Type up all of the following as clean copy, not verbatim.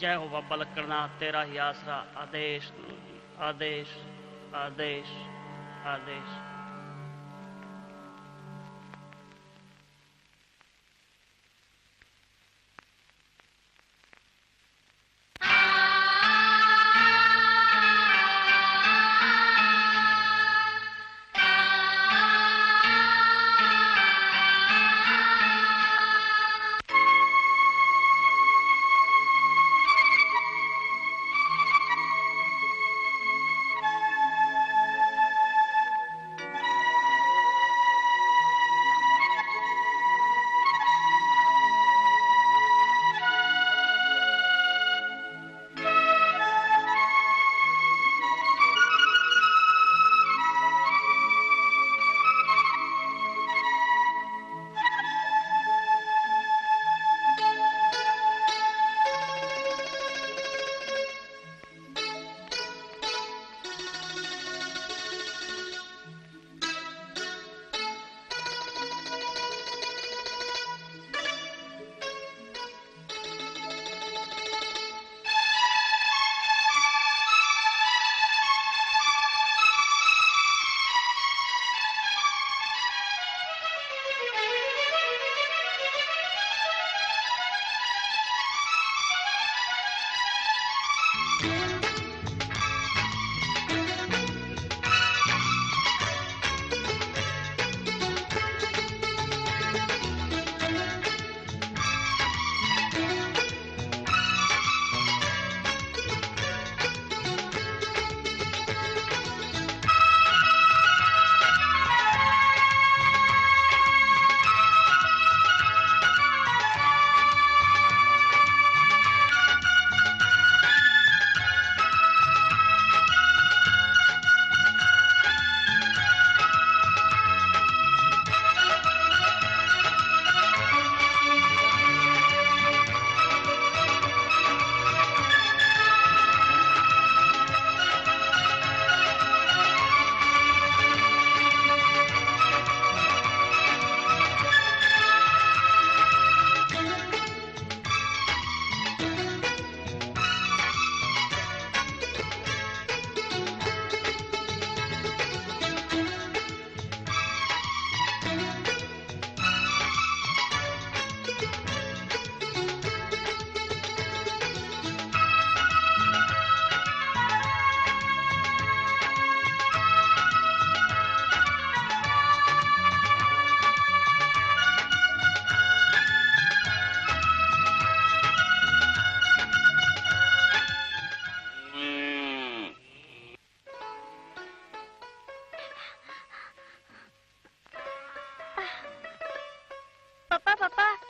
जय हो बाबा लक्कड़नाथ, तेरा ही आसरा। आदेश आदेश आदेश आदेश।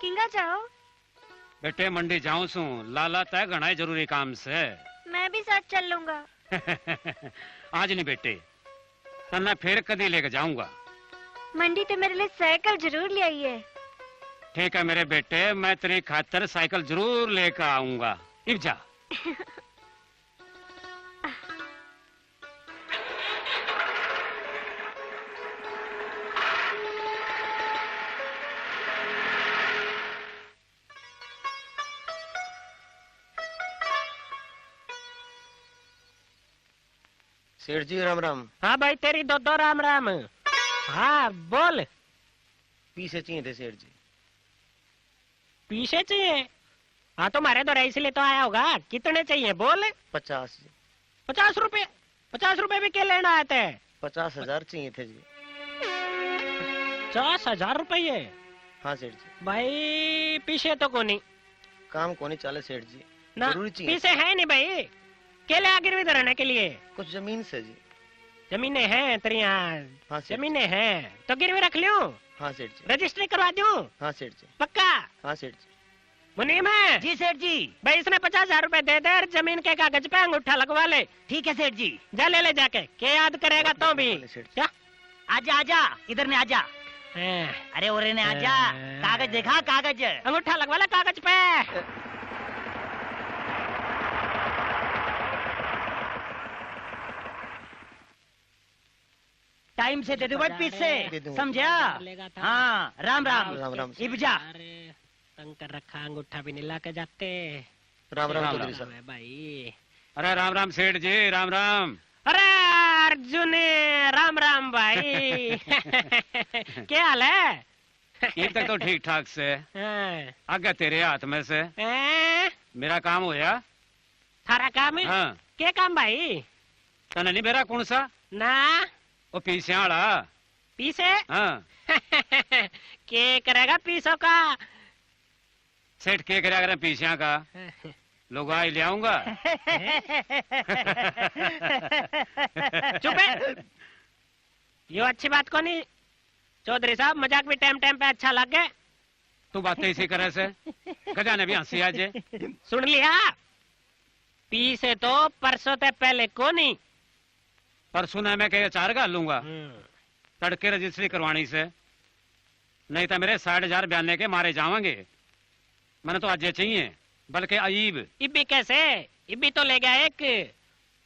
किंगा जाओ बेटे मंडी जाऊं सू लाला तय घना जरूरी काम से। मैं भी साथ चल लूंगा। आज नहीं बेटे, तन्ना फिर कदी लेके जाऊंगा। मंडी तो मेरे लिए साइकिल जरूर ले आइए। ठीक है मेरे बेटे, मैं तेरी खातर साइकिल जरूर लेकर आऊंगा। इब जा। सेठ जी राम राम। हाँ भाई तेरी दो दो राम राम। हाँ बोल। पीसे चाहिए थे सेठ जी। पीछे चाहिए? हाँ तो मारे दो इसलिए तो आया होगा। कितने चाहिए बोल। 50 जी। 50 रुपए? 50 रुपए भी क्या लेना आते? 50,000 चाहिए थे जी। 50,000 रुपये? हाँ सेठ जी। भाई पीछे तो कोनी काम कोनी चाले सेठ जी, ना। जरूरी चाहिए। पीछे है नहीं भाई, केले आगे भी रहने के लिए कुछ जमीन से जी। जमीनें हैं तेरी यहाँ? हाँ सेठ। जमीनें हैं तो गिरवी रख लूं? हाँ सेठ जी। रजिस्ट्री करवा दूं? हाँ सेठ जी। पक्का? हाँ सेठ जी। मुनीम है जी सेठ जी। भाई इसने 50,000 रुपए दे दे और जमीन के कागज पे अंगूठा लगवा ले। ठीक है सेठ जी। जा ले ले जाके, के याद करेगा तो भी। क्या? आजा आजा, इधर ने आजा। अरे ओरे ने आजा, कागज देखा? कागज अंगूठा लगवा ले कागज पे। टाइम से दे दो भाई, पीस से, समझा? हाँ राम राम। राम राम। इब जा। अरे तंग कर रखा, अंगूठा भी नहीं ला के जाते। राम राम राम चौधरी राम। साहब। अरे भाई, अरे राम राम सेठ जी, राम राम। अरे अर्जुन, राम राम भाई। क्या हाल है? ईद तक तो ठीक ठाक से। हाँ। आगे तेरे हाथ में से हैं? मेरा काम होया। थारा काम है? हाँ, क्या काम भाई? तने नहीं मेरा कौन सा ना वो पीछे वाला। पीसे? हाँ, क्या करेगा पीसों का? सेठ के करे अगर पीछे का लोग आई ले आऊंगा। चुप है। ये अच्छी बात को नहीं चौधरी साहब, मजाक भी टाइम टाइम पे अच्छा लगे। तू बातें इसी तरह से गजा ने भी हंसी आज। सुन लिया? पीसे तो परसों ते पहले को नहीं। परसों ने मैं कह चार घाल लूंगा तड़के रजिस्ट्री करवानी से, नहीं तो मेरे 60,000 बयाने के मारे जावांगे। मैंने तो आज ये चाहिए, बल्कि अईब। इब्बी कैसे? इब्बी तो ले गया एक,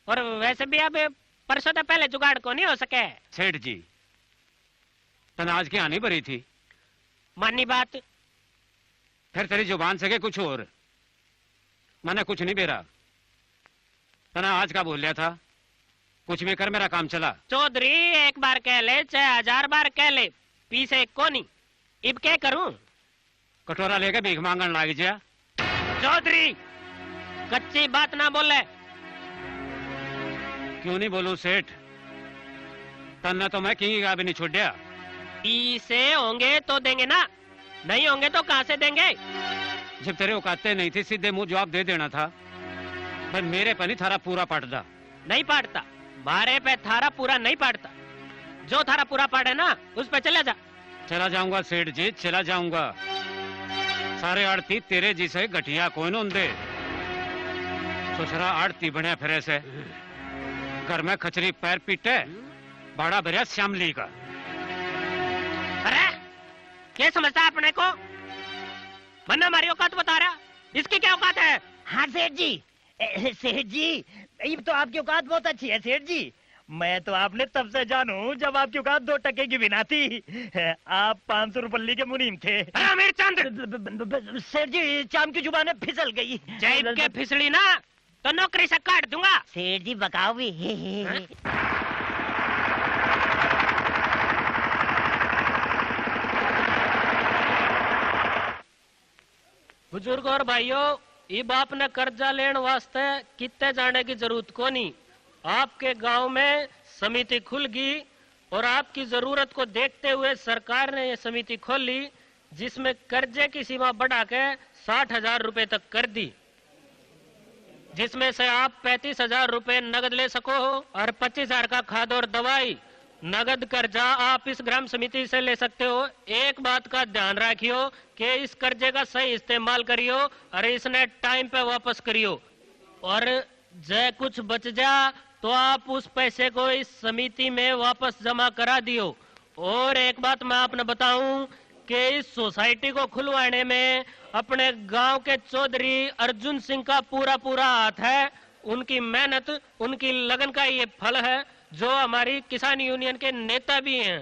और वैसे भी अब परसों ते पहले जुगाड़ को नहीं हो सके। सेठ जी तने आज की हानि भरी थी, मानी बात। फिर तेरी जुबान से के कुछ और। मैंने कुछ नहीं बेरा। तना आज का बोल लिया था, कुछ भी कर मेरा काम चला। चौधरी एक बार कह ले चाहे 1000 बार कह ले, पीसे को नहीं। इब क्या करूं? कटोरा लेके भीख मांगन लाग जा। चौधरी कच्ची बात ना बोले। क्यों नहीं बोलूं सेठ? तन्ना तो मैं किंग का भी नहीं छोड़िया। पीसे होंगे तो देंगे ना, नहीं होंगे तो कहां से देंगे? जब तेरे औकाते नहीं थी सीधे मुंह जवाब दे देना था। पर मेरे पर नहीं थारा पूरा पटदा। नहीं पाड़ता, मारे पे थारा पूरा नहीं पाड़ता। जो थारा पूरा पाड़े ना उस पे चले जा। चला जाऊंगा सेठ जी, चला जाऊंगा। सारे आड़ती तेरे जिसे गठिया कोई न दे। ससुरा आड़ती बढ़िया फिरे से घर में खचरी पैर पीटे बड़ा भरिया श्यामली का। अरे क्या समझता है अपने को? वरना हमारी औकात बता रहा, इसकी क्या औकात है? हाँ सेठ जी, सेठ जी ये तो आपकी औकात बहुत अच्छी है सेठ जी। मैं तो आपने तब से जानू जब आपकी औकात 2 टके की भी ना थी। आप 500 रुपये के मुनीम थे। अरे अमीर चंद, सेठ जी चाम की जुबान फिसल गई। जैब के फिसली ना तो नौकरी से काट दूंगा। सेठ जी बकाओ भी। बुजुर्ग और भाइयों, ये बाप ने कर्जा लेने वास्ते कितने जाने की जरूरत को नहीं। आपके गांव में समिति खुल गई और आपकी जरूरत को देखते हुए सरकार ने ये समिति खोली, जिसमें कर्जे की सीमा बढ़ा के 60,000 रुपए तक कर दी, जिसमें से आप 35,000 रुपए नगद ले सको और 25,000 का खाद और दवाई। नगद कर्जा आप इस ग्राम समिति से ले सकते हो। एक बात का ध्यान रखियो कि इस कर्जे का सही इस्तेमाल करियो और इसने टाइम पे वापस करियो, और जय कुछ बच जा तो आप उस पैसे को इस समिति में वापस जमा करा दियो। और एक बात मैं आपने बताऊं कि इस सोसाइटी को खुलवाने में अपने गांव के चौधरी अर्जुन सिंह का पूरा पूरा हाथ है। उनकी मेहनत, उनकी लगन का ये फल है, जो हमारी किसान यूनियन के नेता भी हैं।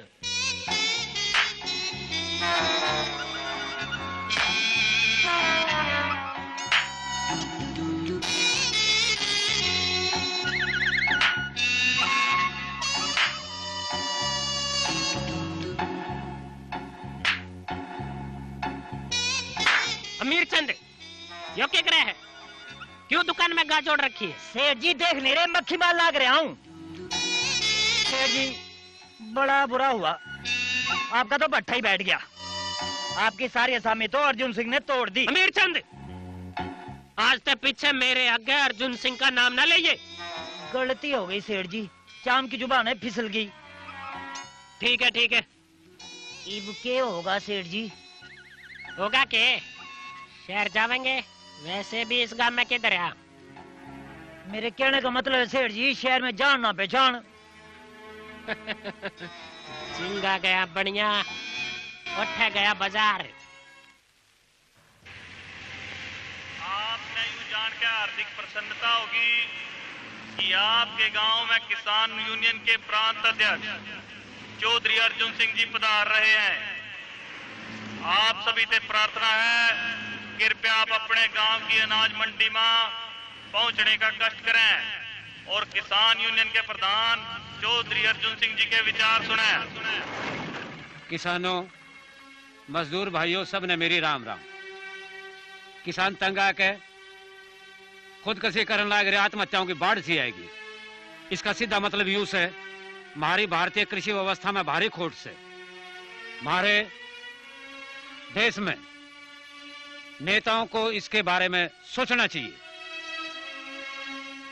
अमीर चंद, यो क्या करे है? क्यों दुकान में गाज जोड़ रखी है? सेठ जी देख नहीं रहे, मक्खी मार लाग रहा हूँ। सेठ जी बड़ा बुरा हुआ, आपका तो भट्ठा ही बैठ गया। आपकी सारी असामी तो अर्जुन सिंह ने तोड़ दी। अमीर चंद, आज तक पीछे मेरे आगे अर्जुन सिंह का नाम ना लीजिए। गलती हो गई सेठ जी, चाम की जुबान फिसल गई। ठीक है ठीक है। इब के होगा सेठ जी? होगा के? शहर जावेंगे। वैसे भी इस गांव में किधर है? मेरे कहने का मतलब है सेठ जी, शहर में जान ना पहचान। चिंगा गया बढ़िया, उठा गया बाजार। आपने यूं जान के हार्दिक प्रसन्नता होगी कि आपके गांव में किसान यूनियन के प्रांत अध्यक्ष चौधरी अर्जुन सिंह जी पधार रहे हैं। आप सभी से प्रार्थना है कृपया आप अपने गांव की अनाज मंडी में पहुंचने का कष्ट करें और किसान यूनियन के प्रधान चौधरी अर्जुन सिंह जी के विचार सुने। किसानों, मजदूर भाइयों, सब ने मेरी राम राम। किसान तंग आके खुदकशी करने लग रहे, आत्महत्याओं की बाढ़ सी आएगी। इसका सीधा मतलब यूं है, हमारी भारतीय कृषि व्यवस्था में भारी खोट से हमारे देश में नेताओं को इसके बारे में सोचना चाहिए।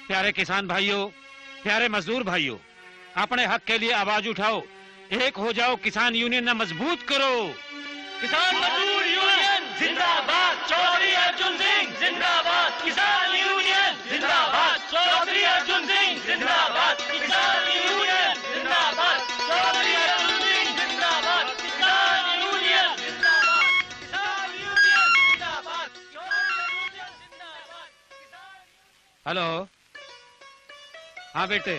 प्यारे किसान भाइयों, प्यारे मजदूर भाइयों, अपने हक के लिए आवाज उठाओ, एक हो जाओ, किसान यूनियन न मजबूत करो। किसान मजदूर यूनियन जिंदाबाद, चौधरी अर्जुन सिंह जिंदाबाद, किसान यूनियन जिंदाबाद, चौधरी अर्जुन सिंह जिंदाबाद, किसान यूनियन जिंदाबाद, चौधरी अर्जुन सिंह जिंदाबाद, किसान यूनियन जिंदाबाद, किसान यूनियन जिंदाबाद, चौधरी अर्जुन जिंदाबाद। हेलो, हाँ बेटे,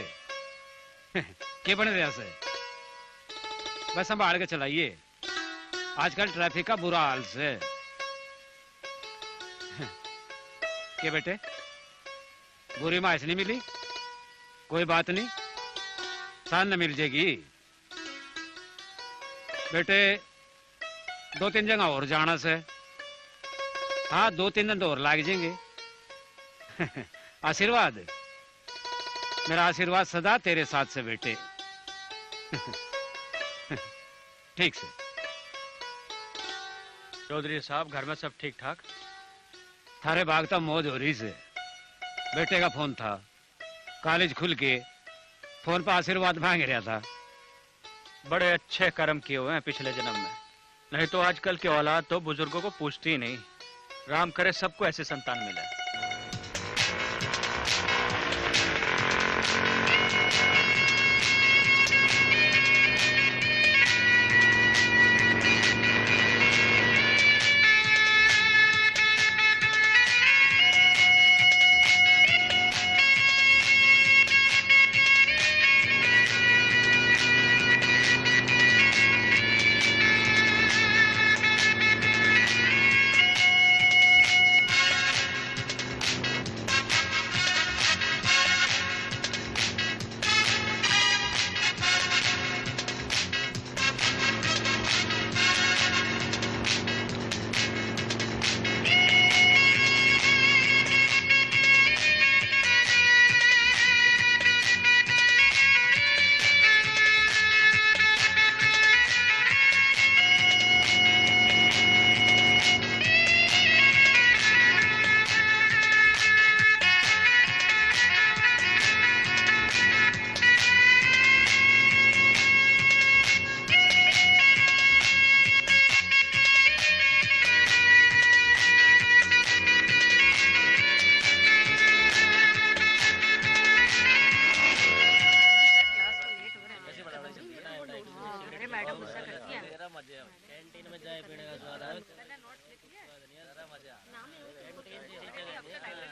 क्या बन रहा से? बस संभाल के चलाइए, आजकल ट्रैफिक का बुरा हाल से। क्या बेटे, बुरी माइस नहीं मिली? कोई बात नहीं, शान न मिल जाएगी। बेटे 2-3 जगह और जाना से। हाँ, 2-3 दिन तो और लाग जाएंगे। आशीर्वाद, मेरा आशीर्वाद सदा तेरे साथ से बेटे। ठीक से। चौधरी साहब, घर में सब ठीक ठाक? थारे बाग तो मौज हो रही से। बेटे का फोन था, कॉलेज खुल के फोन पर आशीर्वाद मांग रहा था। बड़े अच्छे कर्म किए हुए हैं पिछले जन्म में, नहीं तो आजकल की औलाद तो बुजुर्गों को पूछती ही नहीं। राम करे सबको ऐसे संतान मिले।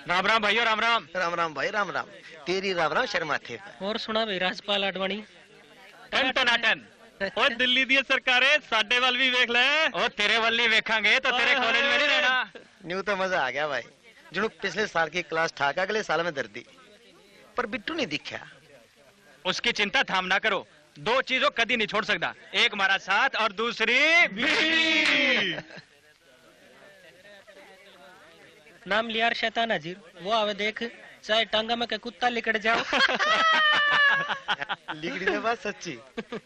राम राम भाइयों, राम राम। राम राम भाई, राम राम। तेरी राम राम शर्मा थे। और सुना भाई राजपाल आडवाणी टन टनाटन। और दिल्ली दी सरकारे साडे वाल भी वेख ले। और तेरे वाली वेखांगे तो तेरे कॉलेज में नहीं रहना। न्यू तो मजा आ गया भाई। जिन्हों पिछले साल की क्लास ठाक अगले साल में दर्दी, पर बिट्टू नहीं दिखा। उसकी चिंता थाम ना करो, 2 चीजों कभी नहीं छोड़ सकता, एक हमारा साथ और दूसरी बीवी। नाम लिया शैतान हाजिर, वो आवे देख, चाहे टांगा में के कुत्ता लिकड़ जाओ। लिगड़ी ने बात सच्ची,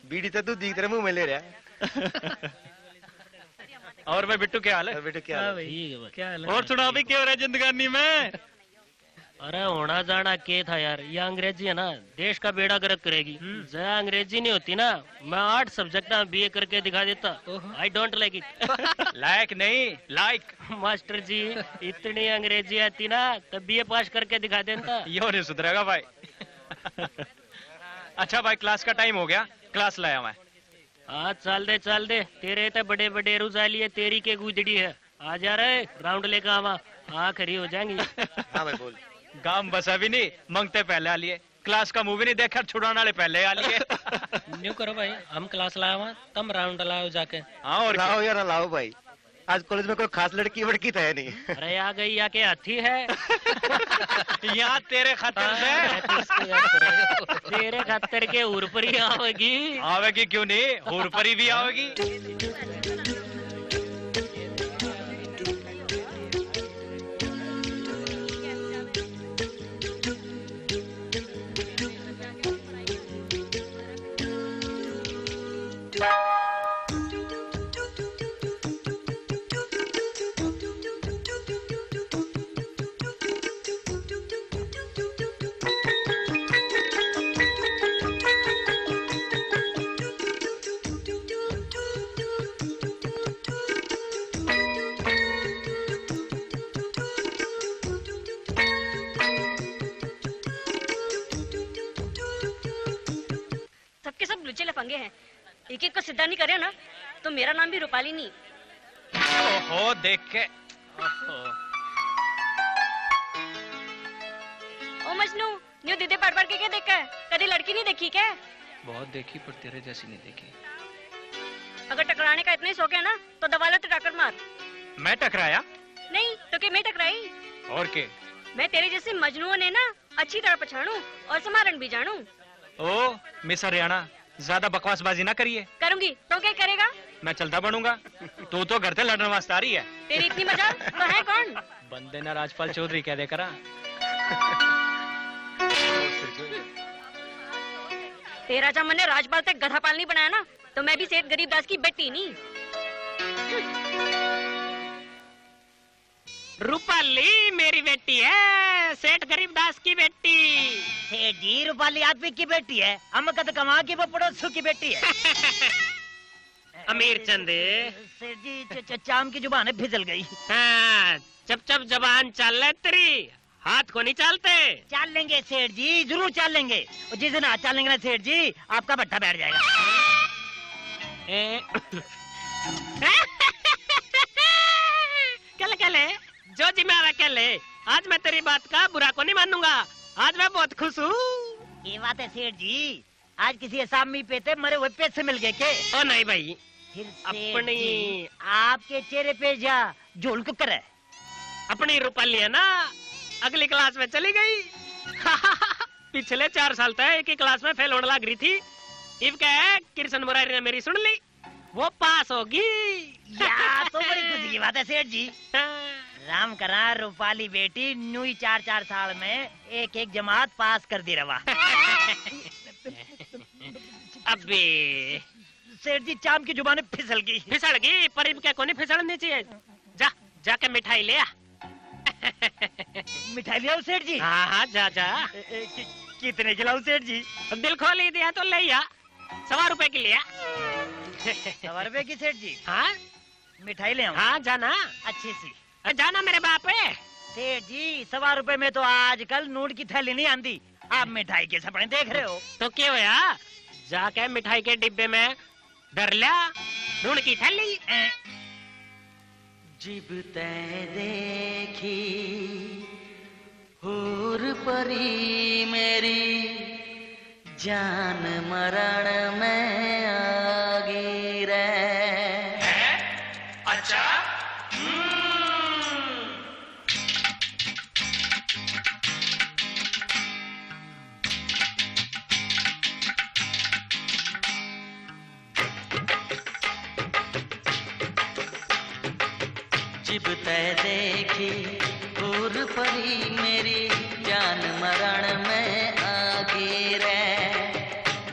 बीड़ी तो तू दिख रहा मुंह में ले रहा। और भाई बिट्टू क्या हाल है? बेटे क्या हाल है? क्या हाल है? और सुना भी क्या हो रहा है जिंदगानी में? अरे होना जाना के था यार, ये अंग्रेजी है ना, देश का बेड़ा गर्क करेगी। जरा अंग्रेजी नहीं होती ना, मैं 8 सब्जेक्ट में बीए करके दिखा देता। I don't like it. लायक नहीं, लाइक। मास्टर जी, इतनी अंग्रेजी आती ना तब बीए पास करके दिखा देता। यो नहीं सुधरेगा भाई। अच्छा भाई, क्लास का टाइम हो गया, क्लास लाया मैं। हाँ चल दे, तेरे तो बड़े बड़े रुजाली है, तेरी के गुजड़ी है। आ जा रहे राउंड लेकर आवा, हाँ खरी हो जाएंगी। हाँ भाई बोल। गांव बसा भी नहीं, मंगते पहले आ लिए। क्लास का मूवी नहीं देखा, छुड़ाने वाले पहले आ लिए। न्यू करो भाई, हम क्लास लाया हुआ, तुम राउंड लाओ जाके। हाँ और लाओ यार लाओ भाई, आज कॉलेज में कोई खास लड़की वड़की तो है नहीं। अरे आ गई या के हाथी है। यहाँ तेरे खातिर से तेरे खातिर के ऊपर ही आवेगी। आवेगी क्यों नहीं, हूर परी भी आवेगी। सबके सब लुच्चे लफंगे हैं। एक एक को सीधा नहीं करे ना तो मेरा नाम भी रूपाली नहीं। ओहो देख के। ओ मजनू, न्यू दीदे पढ़ के क्या देखा है? कभी लड़की नहीं देखी क्या? बहुत देखी पर तेरे जैसी नहीं देखी। अगर टकराने का इतना ही शौक है ना तो दबा लो तो टक्कर मार। मैं टकराया? नहीं तो क्या मैं टकराई? और के? मैं तेरे जैसे मजनू ने ना अच्छी तरह पछाणू और समारण भी जानू। ओ मिस हरियाणा, ज्यादा बकवासबाजी ना करिए। करूंगी तो क्या करेगा? मैं चलता बनूंगा। तू तो घर से लड़ने वास्ते आ रही है। तेरी इतनी मजा तो है कौन? बंदे ना राजपाल चौधरी कह दे करा। तेरा जब मैंने राजपाल तक गधा पाल नहीं बनाया ना तो मैं भी सेठ गरीबदास की बेटी नहीं। रूपाली मेरी बेटी है, सेठ गरीबदास की बेटी। सेठ जी रूपाली आदमी की बेटी है, हम कद कमा की वो पड़ोसू की बेटी है। अमीर चंदे। सेठ जी चाम की जुबान फिसल गई। हाँ, चप चप जबान चल ले तेरी, हाथ को नहीं चलते। चाल लेंगे सेठ जी, जरूर चाल लेंगे। और जिस दिन हाथ चाल लेंगे ना सेठ जी, आपका भट्टा बैठ जाएगा। कल जो जी मैं अकेले, आज मैं तेरी बात का बुरा को नहीं मानूंगा। आज मैं बहुत खुश हूँ। ये बात है सेठ जी, आज किसी असामी पे थे मरे हुए पैसे मिल गए के? ओ नहीं भाई, फिर अपनी आपके चेहरे पे जा झोल को करे। अपनी रूपाली है ना, अगली क्लास में चली गई। पिछले 4 साल तक एक ही क्लास में फेल होने लग रही थी। इब क्या है, कृष्ण मुरारी ने मेरी सुन ली, वो पास होगी। या तो बड़ी खुशी की बात है सेठ जी। राम करा रूपाली बेटी न्यू 4-4 साल में एक जमात पास कर दी रवा। अबे सेठ जी चाम की जुबान फिसल गई। पर इब क्या को नहीं फिसलनी चाहिए। जा जाके मिठाई ले आ। मिठाई ले आओ सेठ जी। हाँ जा जा। कितने खिलाऊं सेठ जी? दिल खोल ही दिया तो ले आ, 1.25 रुपए की लिया। 1.25 रुपए की सेठ जी? हाँ मिठाई ले आऊं? हाँ जाना अच्छी सी। जाना मेरे बाप है। सेठ जी 1.25 रुपए में तो आजकल नोट की थैली नहीं आंदी, आप मिठाई के सपने देख रहे हो। तो क्या होया, जाके मिठाई के डिब्बे में डर लिया नून की थैली। जिब तै देखी हूर परी मेरी, जान मरण में आगी रे। अच्छा जिब तै देखी हूर परी मेरी, जान मरण में आगी रे।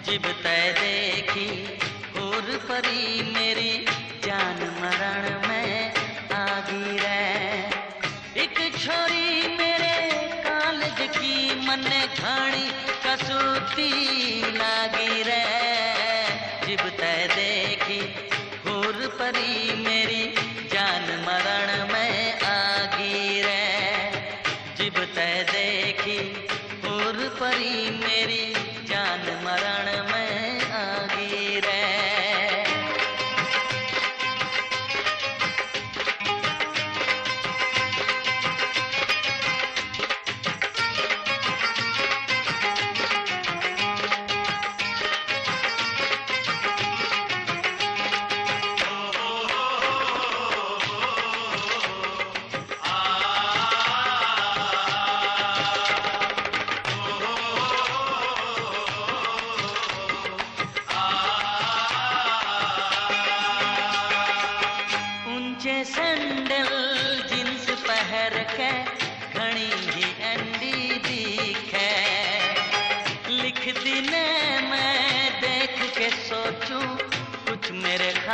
जिब तै देखी हूर परी मेरी, जान मरण में आगी रे। एक छोरी मेरे कॉलेज की मन्ने घाणी कसूती लागी रे। जिब तै देखी हूर परी मेरी, जान मरण में आगी रे। जिब तै देखी हूर परी मेरी, जान मरण में आगी रे।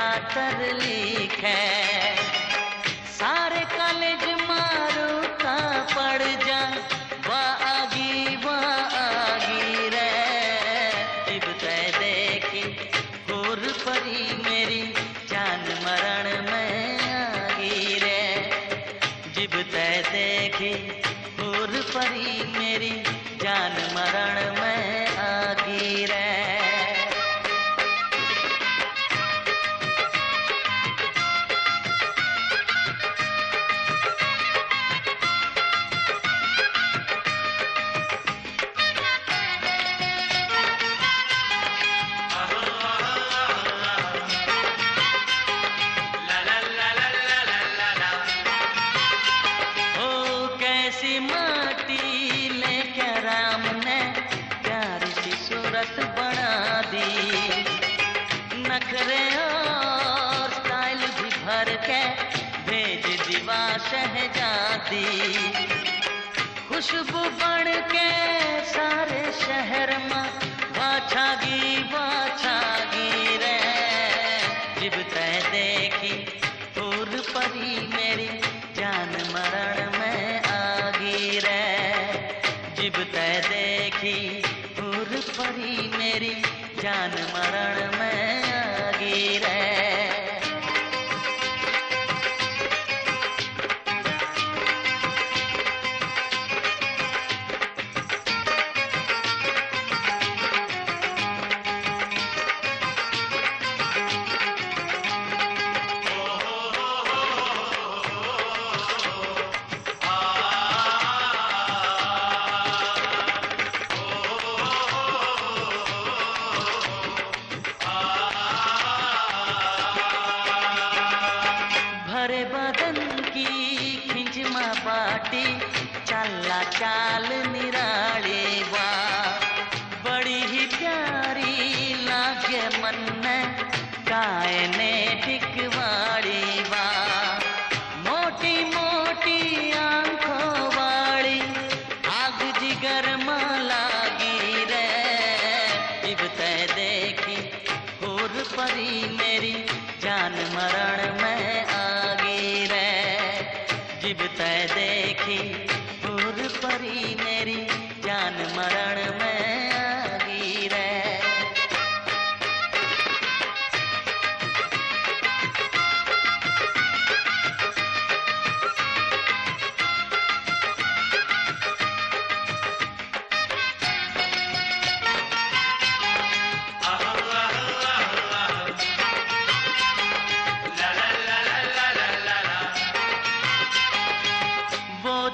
खातर लिखे सारे कॉलेज मारू का पड़ जा वागी रे जिब तय देखी हुर परी मेरी जान मरण में आगी रे जिब तय देखी हुर परी मेरी जान मरण में आगी रे बना दी नखरे और स्टाइल भी भर के भेज दीवा शहजादी खुशबू बन के सारे शहर में बाछागी रे जिब तय देखी हुर परी मेरी जान मरण में आगी रे जिब तय देखी परी मेरी जान मरण में आगी रे चला चाल निराली वा बड़ी ही प्यारी लागे मन कायने टिकवाड़ी वा मोटी मोटी आंखों वाली आग जिगर में लागी रे जिब तय देखी हुर परी मेरी जान मरण में आगी रे जिब तय देखी हुर परी मेरी जान मरण में आगी रे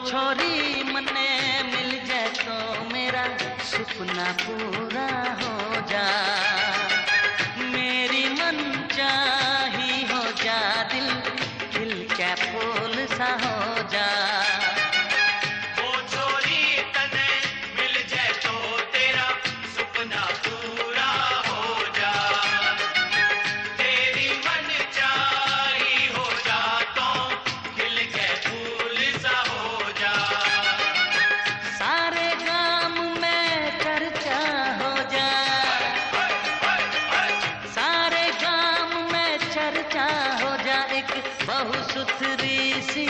छोरी मने मिल जाए तो मेरा सपना पूरा हो जा मेरी मन चाही हो जा दिल दिल क्या फूल सा हो जा वो छोरी तने मिल जाए तो तेरा सपना पूरा हो जा तेरी मन चाही हो जा तो दिल के फूल सा हो सारे गांव में चर्चा हो जा सारे गांव में चर्चा हो जा एक बहु सुथरी सी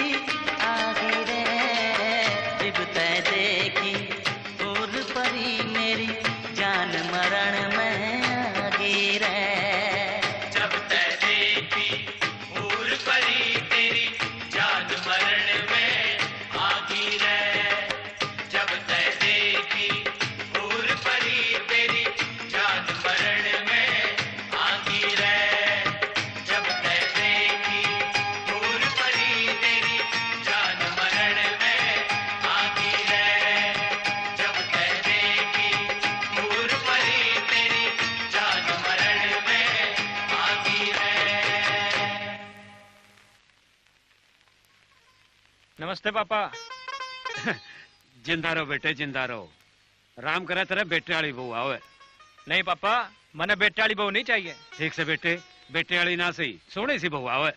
आगी रे जिब तय देखी हुर परी मेरी जान मरण में आगी रे जब तय देखी हुर परी तेरी जान मरण में आगी रे जब तय देखी हुर परी तेरी जान मरण में आगी रे जब तय देखी हुर परी तेरी जान मरण में आगी रे जब तय देखी हुर परी तेरी जान मरण में आगी रे। नमस्ते पापा। जिंदा रहो बेटे जिंदा रहो राम करे तेरे बेटे वाली बहू आवे नहीं पापा मने बेटे वाली बहू नहीं चाहिए ठीक से बेटे बेटे वाली ना सही सोने सी बहू आवे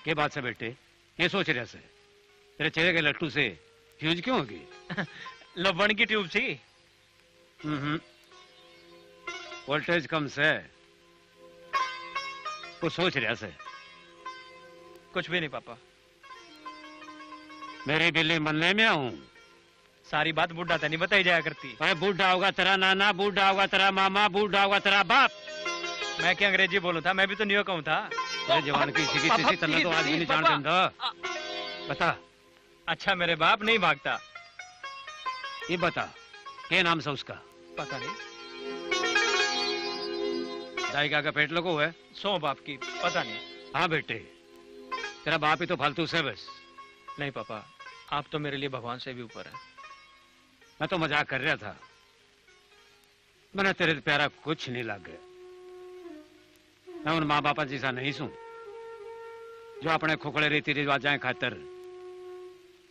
के बात से बेटे ये सोच रहे से तेरे चेहरे के लट्टू से फ्यूज क्यों होगी लबन की ट्यूब थी वोल्टेज कम से कुछ सोच रहा से? कुछ भी नहीं पापा। मेरी बिल्ली मनने में हूँ। सारी बात बूढ़ा था नहीं बताई जाया करती। भाई बूढ़ा होगा तेरा नाना, बूढ़ा होगा तेरा मामा, बूढ़ा होगा तेरा बाप। मैं क्या अंग्रेजी बोलूं था? मैं भी तो न्यू कहूं था। अरे जवान की इसी की तन्ना तो आज भी नहीं जान देंदा। बता। अच्छा मेरे बाप नहीं भागता। ये बता क्या नाम से उसका? पता नहीं। दाइका का पेट लगो है? सो बाप की पता नहीं। हाँ बेटे, तेरा बाप ही तो फालतू से बस। नहीं पापा, आप तो मेरे लिए भगवान से भी ऊपर है। मैं तो मजाक कर रहा था। मैंने तेरे प्यारा कुछ नहीं लगे। मैं उन माँ बापा जैसा नहीं सुन जो अपने खोखड़े रीति रिवाजा खातर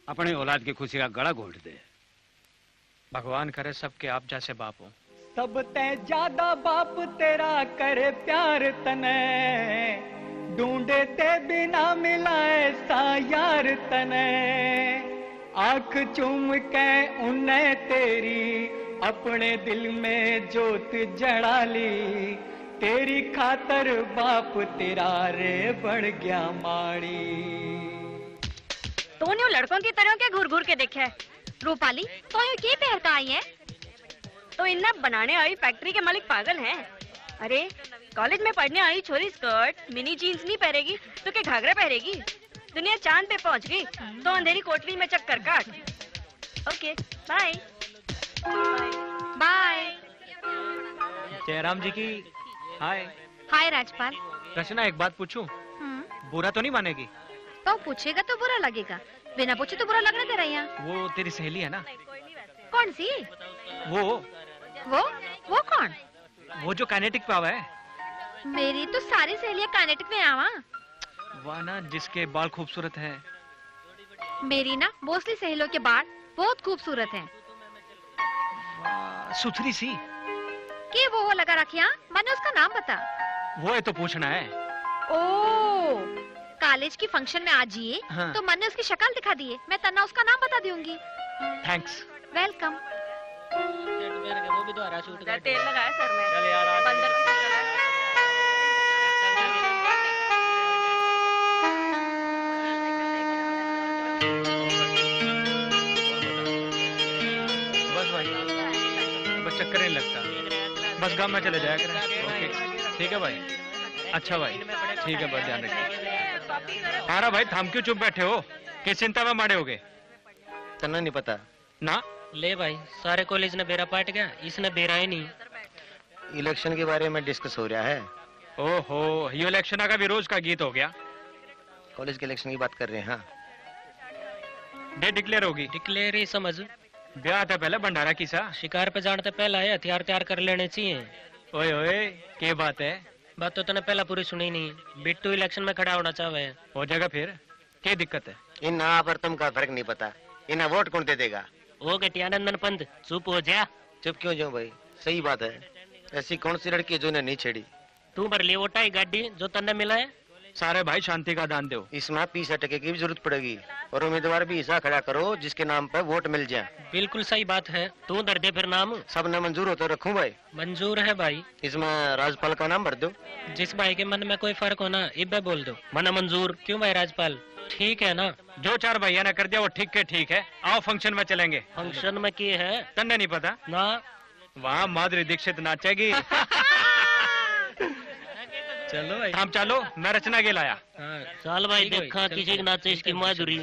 अपनी औलाद की खुशी का गला घोट दे। भगवान करे सबके आप जैसे बाप हो। सब ते ज्यादा बाप तेरा करे प्यार तने, ढूंढे ते बिना मिलाए सा यार तने। आंख चूम के उन्हें तेरी अपने दिल में जोत जड़ा ली। तेरी खातर बाप तेरा रे बढ़ गया माड़ी। तो न्यू लड़कों की तरह क्या घूर घूर के देखे है? रूपाली तो यूं के पहन का आई है? तो इन्ना बनाने आई फैक्ट्री के मालिक पागल हैं। अरे कॉलेज में पढ़ने आई छोरी स्कर्ट मिनी जीन्स नहीं पहनेगी तो क्या घाघरा पहनेगी? दुनिया चांद पे पहुंच गई तो अंधेरी कोठरी में चक्कर काट। Okay bye bye. Jairam ji की हाय। हाय राजपाल। रचना एक बात पूछूं? बुरा तो नहीं मानेगी? तो पूछेगा तो बुरा लगेगा, बिना पूछे तो बुरा लगने दे रही है। वो तेरी सहेली है ना? कौन सी? वो कौन? वो जो काइनेटिक पे आवा है। मेरी तो सारी सहेलियां काइनेटिक में आवा। वाह ना, जिसके बाल खूबसूरत हैं। मेरी ना मोस्टली सहेलियों के बाल बहुत खूबसूरत हैं। सुथरी सी के वो लगा रखिया? मैंने उसका नाम बता। वो है तो पूछना है। ओ कॉलेज की फंक्शन में आज ही हाँ। तो मैंने उसकी शक्ल दिखा दी है। मैं तन्ना उसका नाम बता दूंगी। थैंक्स। वेलकम। वो भी दोबारा शूट कर। तेल लगाया सर में। चल यार बंदर की तरह लगा। बस भाई, बस चक्कर नहीं लगता। बस गाँव में चले जाया करें। ओके ठीक है भाई। अच्छा भाई ठीक है, बस ध्यान रखिए। हाँ भाई, थाम क्यों चुप बैठे हो? किस चिंता में मारे होगे? तना नहीं पता ना। ले भाई, सारे कॉलेज ने बेरा पाट गया, इसने बेरा ही नहीं। इलेक्शन के बारे में डिस्कस हो रहा है। ओहो, ये इलेक्शन का भी रोज का गीत हो गया। कॉलेज के इलेक्शन की बात कर रहे हैं। हाँ डेट डिक्लेयर होगी। डिक्लेयर ही समझ। ब्याह था पहले भंडारा की सा। शिकार पे जाने पहला है हथियार तैयार कर लेने चाहिए। ओए ओए, क्या बात है? बात तो तने पहला पूरी सुनी नहीं। बिट्टू इलेक्शन में खड़ा होना चाहे। हो जाएगा फिर, क्या दिक्कत है? इन ना पर तुमका फर्क नहीं पता। इन्हें वोट कौन दे देगा? ओ गटियानंदन पंत, चुप हो जा। चुप क्यों जाऊं भाई? सही बात है। ऐसी कौन सी लड़की है जो इन्हें नहीं छेड़ी? तू भर लिए वोटा ही गाड़ी जो तन्ने मिला है। सारे भाई शांति का दान दो। इसमें 20% की भी जरूरत पड़ेगी और उम्मीदवार भी ऐसा खड़ा करो जिसके नाम पर वोट मिल जाए। बिल्कुल सही बात है। तू धर दे फिर नाम। सब ने मंजूर हो तो रखूं भाई? मंजूर है भाई। इसमें राजपाल का नाम भर दो। जिस भाई के मन में कोई फर्क हो ना इब्बे बोल दो, मना मंजूर। क्यों भाई राजपाल, ठीक है ना? जो चार भैया ने कर दिया वो ठीक है, ठीक है। आओ फंक्शन में चलेंगे। फंक्शन में की है? तन्ने नहीं पता ना। वहाँ माधुरी दीक्षित नाचेगी। चलो भाई। हम चलो, मैं रचना के लाया। चल भाई, देखा किसी की नाचे इसकी माधुरी।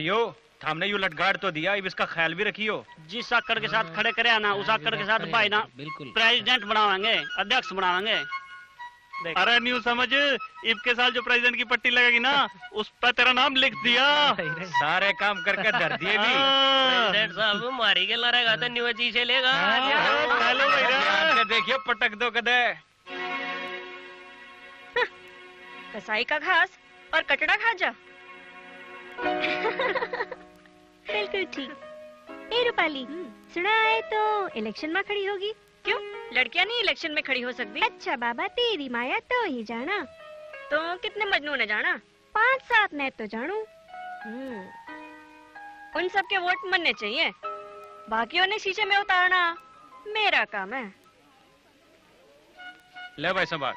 भाइयों, हमने यू लटगाड़ तो दिया, अब इसका ख्याल भी रखियो। जिस आकड़ के साथ खड़े करे ना, उस आकड़ के साथ भाई ना बिल्कुल प्रेसिडेंट बनावाएंगे, अध्यक्ष बनावाएंगे। अरे न्यू समझ, इब के साल जो प्रेसिडेंट की पट्टी लगेगी ना, उस पर तेरा नाम लिख दिया। सारे काम करके धर दिए भी। प्रेसिडेंट साहब मारी के लड़ेगा तो न्यू जी से लेगा। हेलो भैया, देखिए पटक दो कदे। कसाई का घास और कटड़ा खा जा। बिल्कुल ठीक। ए रूपाली, सुना है तो इलेक्शन में खड़ी होगी? क्यों, लड़कियां नहीं इलेक्शन में खड़ी हो सकती? अच्छा बाबा, तेरी माया तो ही जाना। तो कितने मजनू ने जाना? 5-7 ने तो जानू। उन सब के वोट मनने चाहिए, बाकियों ने शीशे में उतारना मेरा काम है। ले भाई संभाल।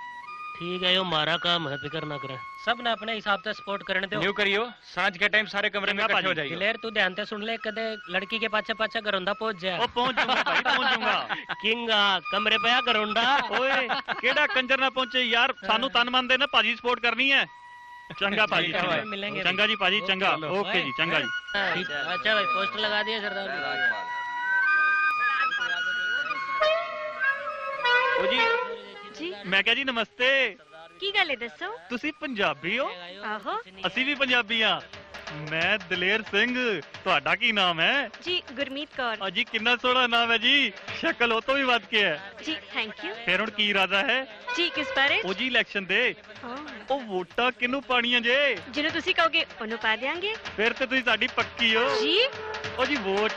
ठीक है, यो हमारा काम है, फिक्र ना करे। सब ने अपने हिसाब से सपोर्ट करने दो। न्यू करियो, सांझ के टाइम सारे कमरे में इकट्ठे हो जाइए। दिलेर तू ध्यान से सुन ले, कदे लड़की के पाछे पाछे गरोंदा पहुंच जाए। ओ पहुंच जाऊंगा भाई, पहुंच जाऊंगा। किंगा कमरे पे आ गरोंदा। ओए केड़ा कंजर ना पहुंचे यार, सानू तन मन दे ना, भाजी सपोर्ट करनी है। चंगा भाजी, मिलेंगे। चंगा जी भाजी, चंगा। ओके जी, चंगा जी। अच्छा भाई, पोस्टर लगा दिया सरदार जी। मैं क्या जी, नमस्ते। की गल है दसो? ਤੁਸੀਂ ਪੰਜਾਬੀ ਹੋ? आहो ਅਸੀਂ ਵੀ ਪੰਜਾਬੀ ਆ। ਮੈਂ ਦਲੇਰ ਸਿੰਘ। ਤੁਹਾਡਾ ਕੀ ਨਾਮ ਹੈ? जी, गुरमीत कौर। ਜੀ ਕਿੰਨਾ ਸੋਹਣਾ ਨਾਮ ਹੈ ਜੀ, ਸ਼ਕਲ ਉਹ ਤੋਂ ਵੀ ਵੱਧ ਕੇ ਹੈ। जी थैंक यू। ਫਿਰ ਹੁਣ ਕੀ ਇਰਾਦਾ ਹੈ? जी किस बारे? ਉਹ ਜੀ ਇਲੈਕਸ਼ਨ ਦੇ हाँ, ਉਹ ਵੋਟਾਂ ਕਿਹਨੂੰ ਪਾਣੀਆਂ ਜੇ? जिन्हों तुसी कहोगे उन्हों पा देंगे। ਫਿਰ ਤੇ ਤੁਸੀਂ ਸਾਡੀ ਪੱਕੀ ਹੋ। जी ਉਹ ਜੀ वोट।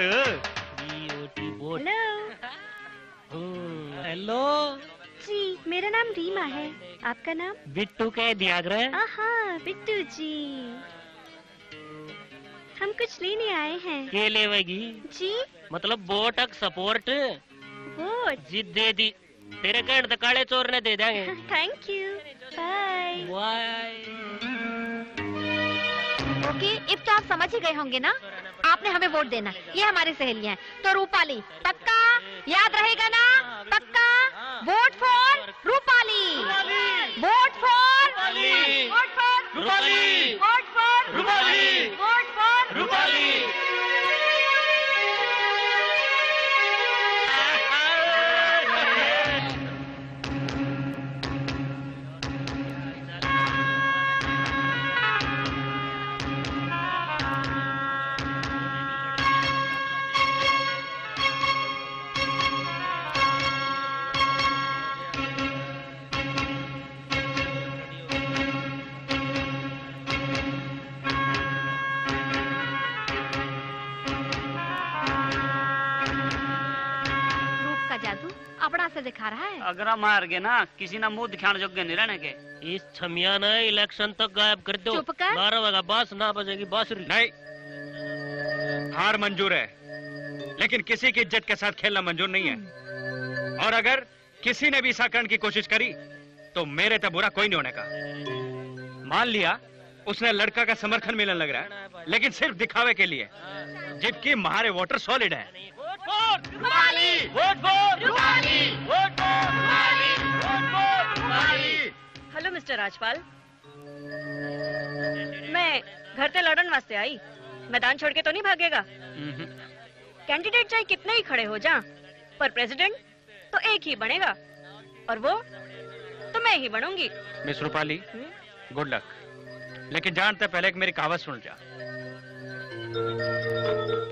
हेलो। हेलो जी, मेरा नाम रीमा है, आपका नाम? बिट्टू के दिया करे। हाँ बिट्टू जी, हम कुछ लेने आए हैं। के लेवेगी? जी मतलब वोट सपोर्ट वोट। जीत दे दी, तेरे कहने तो काले चोर ने दे देंगे। Thank you, bye. वाई। ओके, अब तो आप समझ ही गए होंगे ना, आपने हमें वोट देना। ये हमारी सहेलियां हैं। तो रूपाली पक्का याद रहेगा ना? पक्का vote for Rupali, vote for Rupali, vote for Rupali, vote for Rupali, vote for Rupali. अपना से दिखा रहा है। अगर हम हार गए ना, किसी ना मुंह दिखाने जोगे नहीं रहने के। इस छमिया ने इलेक्शन तक गायब कर दो। चुप कर। 12 बजे बास ना बजेगी बांसुरी। नहीं, हार मंजूर है, लेकिन किसी की इज्जत के साथ खेलना मंजूर नहीं है। और अगर किसी ने भी ऐसा करने की कोशिश करी तो मेरे तो बुरा कोई नहीं होने का। मान लिया उसने लड़का का समर्थन मिलने लग रहा है, लेकिन सिर्फ दिखावे के लिए, जबकि हमारे वोटर सॉलिड हैं। हेलो मिस्टर राजपाल, मैं घर से लड़न वास्ते आई, मैदान छोड़ के तो नहीं भागेगा। कैंडिडेट चाहे कितने ही खड़े हो जा, पर प्रेसिडेंट तो एक ही बनेगा, और वो तो मैं ही बनूंगी। मिस रूपाली, गुड लक, लेकिन जानते पहले एक मेरी कहावत सुन जा।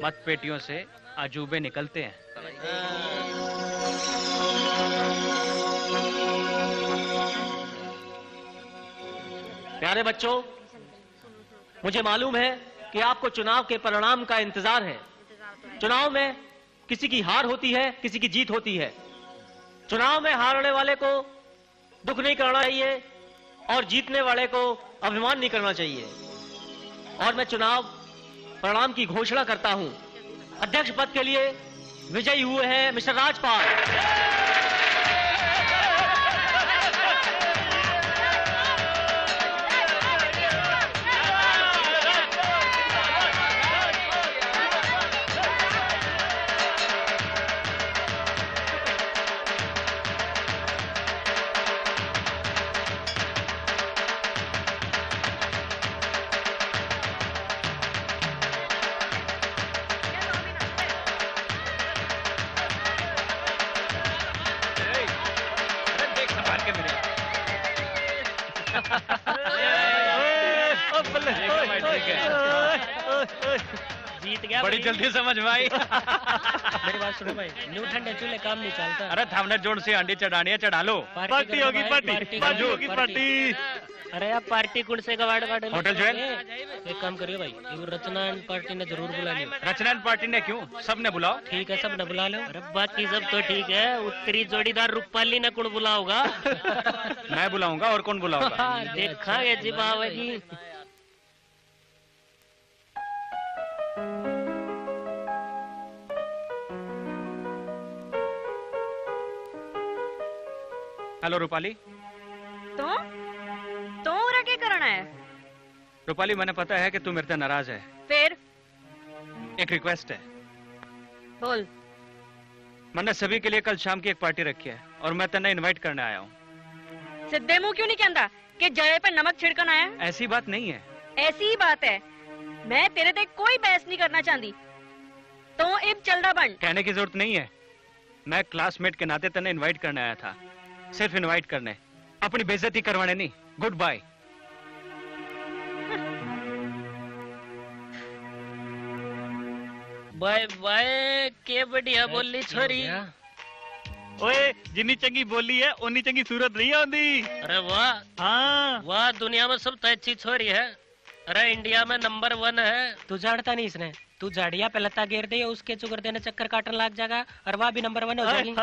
मत पेटियों से अजूबे निकलते हैं। प्यारे बच्चों, मुझे मालूम है कि आपको चुनाव के परिणाम का इंतजार है। चुनाव में किसी की हार होती है, किसी की जीत होती है। चुनाव में हारने वाले को दुख नहीं करना चाहिए और जीतने वाले को अभिमान नहीं करना चाहिए। और मैं चुनाव परिणाम की घोषणा करता हूं। अध्यक्ष पद के लिए विजयी हुए हैं मिस्टर राजपाल। जीत गया बड़ी भाई। जल्दी समझ में आई। मेरी बात सुनो भाई, न्यू ठंडे चूल्हे काम नहीं चलता। अरे थामने जोड़ से अंडी चढ़ानी है, चढ़ा लो। पार्टी होगी, पार्टी होगी, पार्टी। अरे आप पार्टी कुंड से गवाड़ काटे। होटल जो है? एक काम करियो भाई, ये रचना एंड पार्टी ने जरूर बुला लियो। रचना एंड पार्टी ने क्यों? सब ने बुलाओ। ठीक है, सब ने बुला लो। अरे बाकी सब तो ठीक है, उत्तरी जोड़ीदार रूपाली ने कौन बुलाओगा? मैं बुलाऊंगा, और कौन बुलाऊगा? देखा ये जी बाबा जी। हेलो रूपाली। तो उरा क्या करना है? रूपाली, मैंने पता है कि तू मेरे से नाराज है। फिर एक रिक्वेस्ट है। बोल। मैंने सभी के लिए कल शाम की एक पार्टी रखी है और मैं तेने इनवाइट करने आया हूँ। सिद्धे मुंह क्यों नहीं कहता कि जय पे नमक छिड़कन आया? ऐसी बात नहीं है। ऐसी ही बात है। मैं तेरे ते कोई बहस नहीं करना चाहती, तो इब चलदा बन। कहने की जरूरत नहीं है। मैं क्लासमेट के नाते तेने इनवाइट करने आया था, सिर्फ इनवाइट करने, अपनी बेइज्जती करवाने नहीं। Goodbye. Bye bye. के बढ़िया बोली छोरी। ओए जिन्नी चंगी बोली है उन्नी चंगी सूरत नहीं आंदी। अरे वाह। हाँ वाह, दुनिया में सबसे अच्छी छोरी है। अरे इंडिया में नंबर 1 है। तू जानता नहीं इसने, तू झाड़िया पे लता गिर दे, उसके चुकर देने चक्कर काटने लग जाएगा और वह भी नंबर 1 हो जाएगी।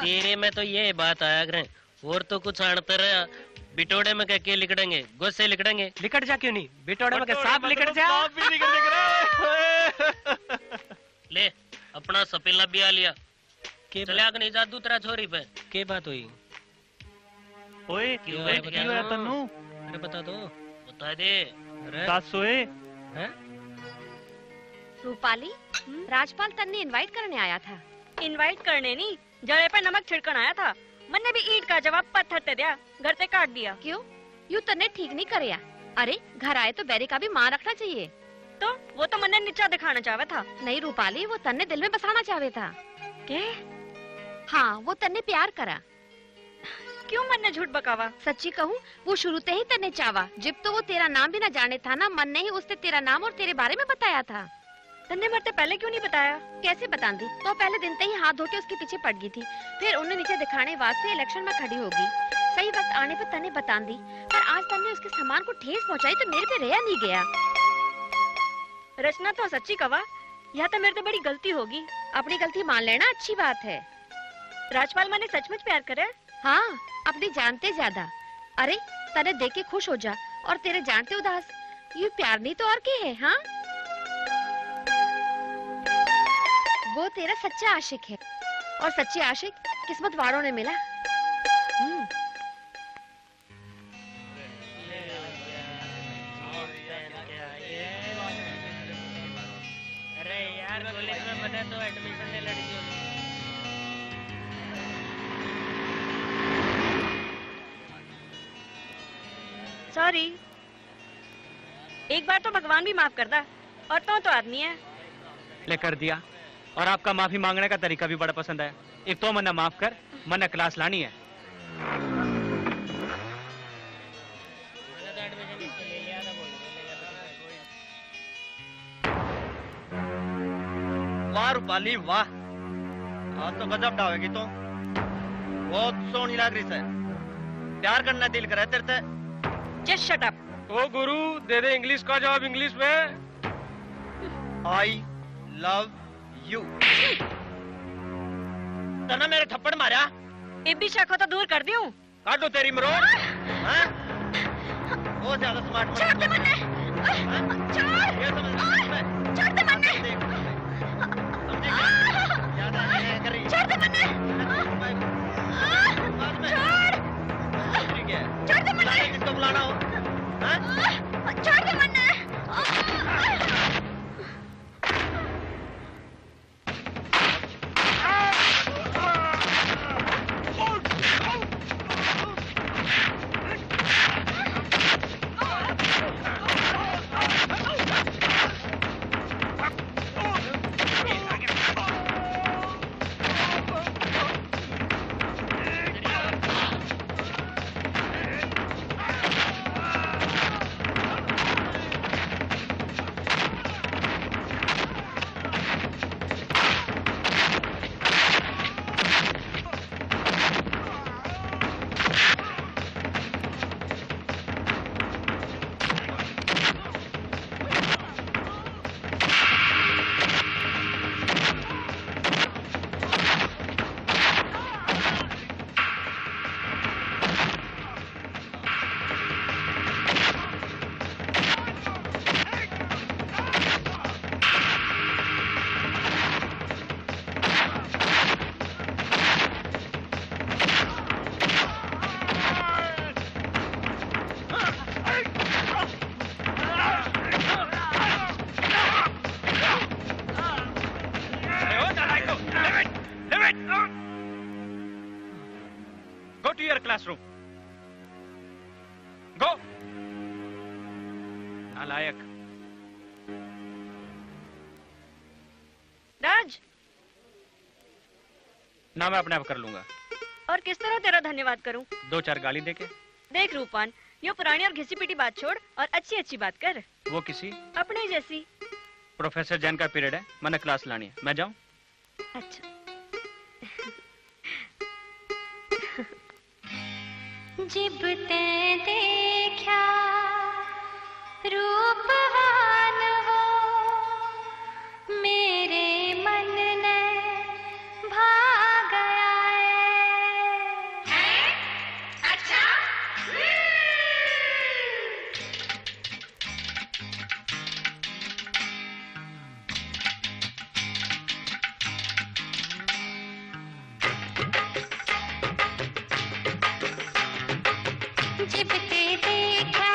तेरे में तो ये बात आया करे, और तो कुछ आणते रहा। बिटोड़े में क्या लिकड़ेंगे, गुस्से लिकड़ेंगे। लिकड़ जा क्यों नहीं? बिटोड़े में क्या सांप लिकड़ जा। ले अपना सपेला भी आ लिया। चलिया नहीं जादू तेरा छोरी पे। के बात हुई? ओए क्यों है तन्नू? अरे बता दो, बता दे। दस ओए। हैं? रूपाली, राजपाल तन्ने इनवाइट करने आया था। इनवाइट करने नहीं, जय पे नमक छिड़कन आया था। मैंने भी ईट का जवाब पत्थर ते दिया, घर से काट दिया। क्यों? यू तन्ने ठीक नहीं करया। अरे घर आए तो बैरे का भी मान रखना चाहिए। तो वो तो मैंने नीचा दिखाना चाहा था। नहीं रूपाली, वो तन्ने दिल में बसाना चाहे था। के? हाँ, वो तन्ने प्यार करा। क्यों मैंने झूठ बकावा? सच्ची कहूँ, वो शुरू से ही तन्ने चावा। जब तो वो तेरा नाम भी न जाने था ना, मन ने ही उसने तेरा नाम और तेरे बारे में बताया था। तन्ने मरते पहले क्यों नहीं बताया? कैसे बताती? तो पहले दिन से ही हाथ धो के उसके पीछे पड़ गई थी। फिर उन्हें नीचे दिखाने वास्ते इलेक्शन में खड़ी होगी। सही वक्त आने पर तन्ने बताती, पर आज तन्ने उसके सामान को ठेस पहुंचाई तो मेरे पे रहा नहीं गया। रचना तो सच्ची कवा, यह तो मेरे से बड़ी गलती होगी। अपनी गलती मान लेना अच्छी बात है। राजपाल मैंने सचमुच प्यार करे? हाँ, अपनी जानते ज्यादा। अरे तने देख के खुश हो जा और तेरे जानते उदास। ये प्यार नहीं तो और क्या है? हाँ, वो तेरा सच्चा आशिक है और सच्चे आशिक किस्मत वालों ने मिला। अरे यार, कॉलेज में बने तो एडमिशन ले लड़कियों में। सॉरी। एक बार तो भगवान भी माफ कर दा, और तो आदमी है। ले कर दिया, और आपका माफी मांगने का तरीका भी बड़ा पसंद है। एक तो मन्ना माफ कर, मन्ना क्लास लानी है। वाह रूपाली वाह, आज तो गजब डावेगी तो। बहुत सोहनी लग रही है। प्यार करना दिल करे तेरे से। Just shut up. ओ गुरु, दे दे इंग्लिश का जवाब इंग्लिश में। I love you. तना मेरे थप्पड़ मारा। भी शक हो तो दूर कर दूं। काटो तेरी मरोड़। हाँ? बहुत ज्यादा स्मार्ट। छोड़ दे मन्ने। छोड़ दे मन्ने। छोड़ दे मन्ने। छोड़ दे मन्ने। किसको बुलाना हो? छोड़ दे मन्ने। Enter classroom. गो। नालायक। राज, ना मैं अपने आप कर लूंगा। और किस तरह तेरा धन्यवाद करूं? 2-4 गाली देके। देख रूपान, ये पुरानी और घिसी पिटी बात छोड़ और अच्छी अच्छी बात कर। वो किसी अपने जैसी। प्रोफेसर जैन का पीरियड है, मैंने क्लास लानी है, मैं जाऊं? अच्छा। जिब ते देखा रूपवान वो मेरे मन ने भाग गया है? अच्छा। जिब ते देखा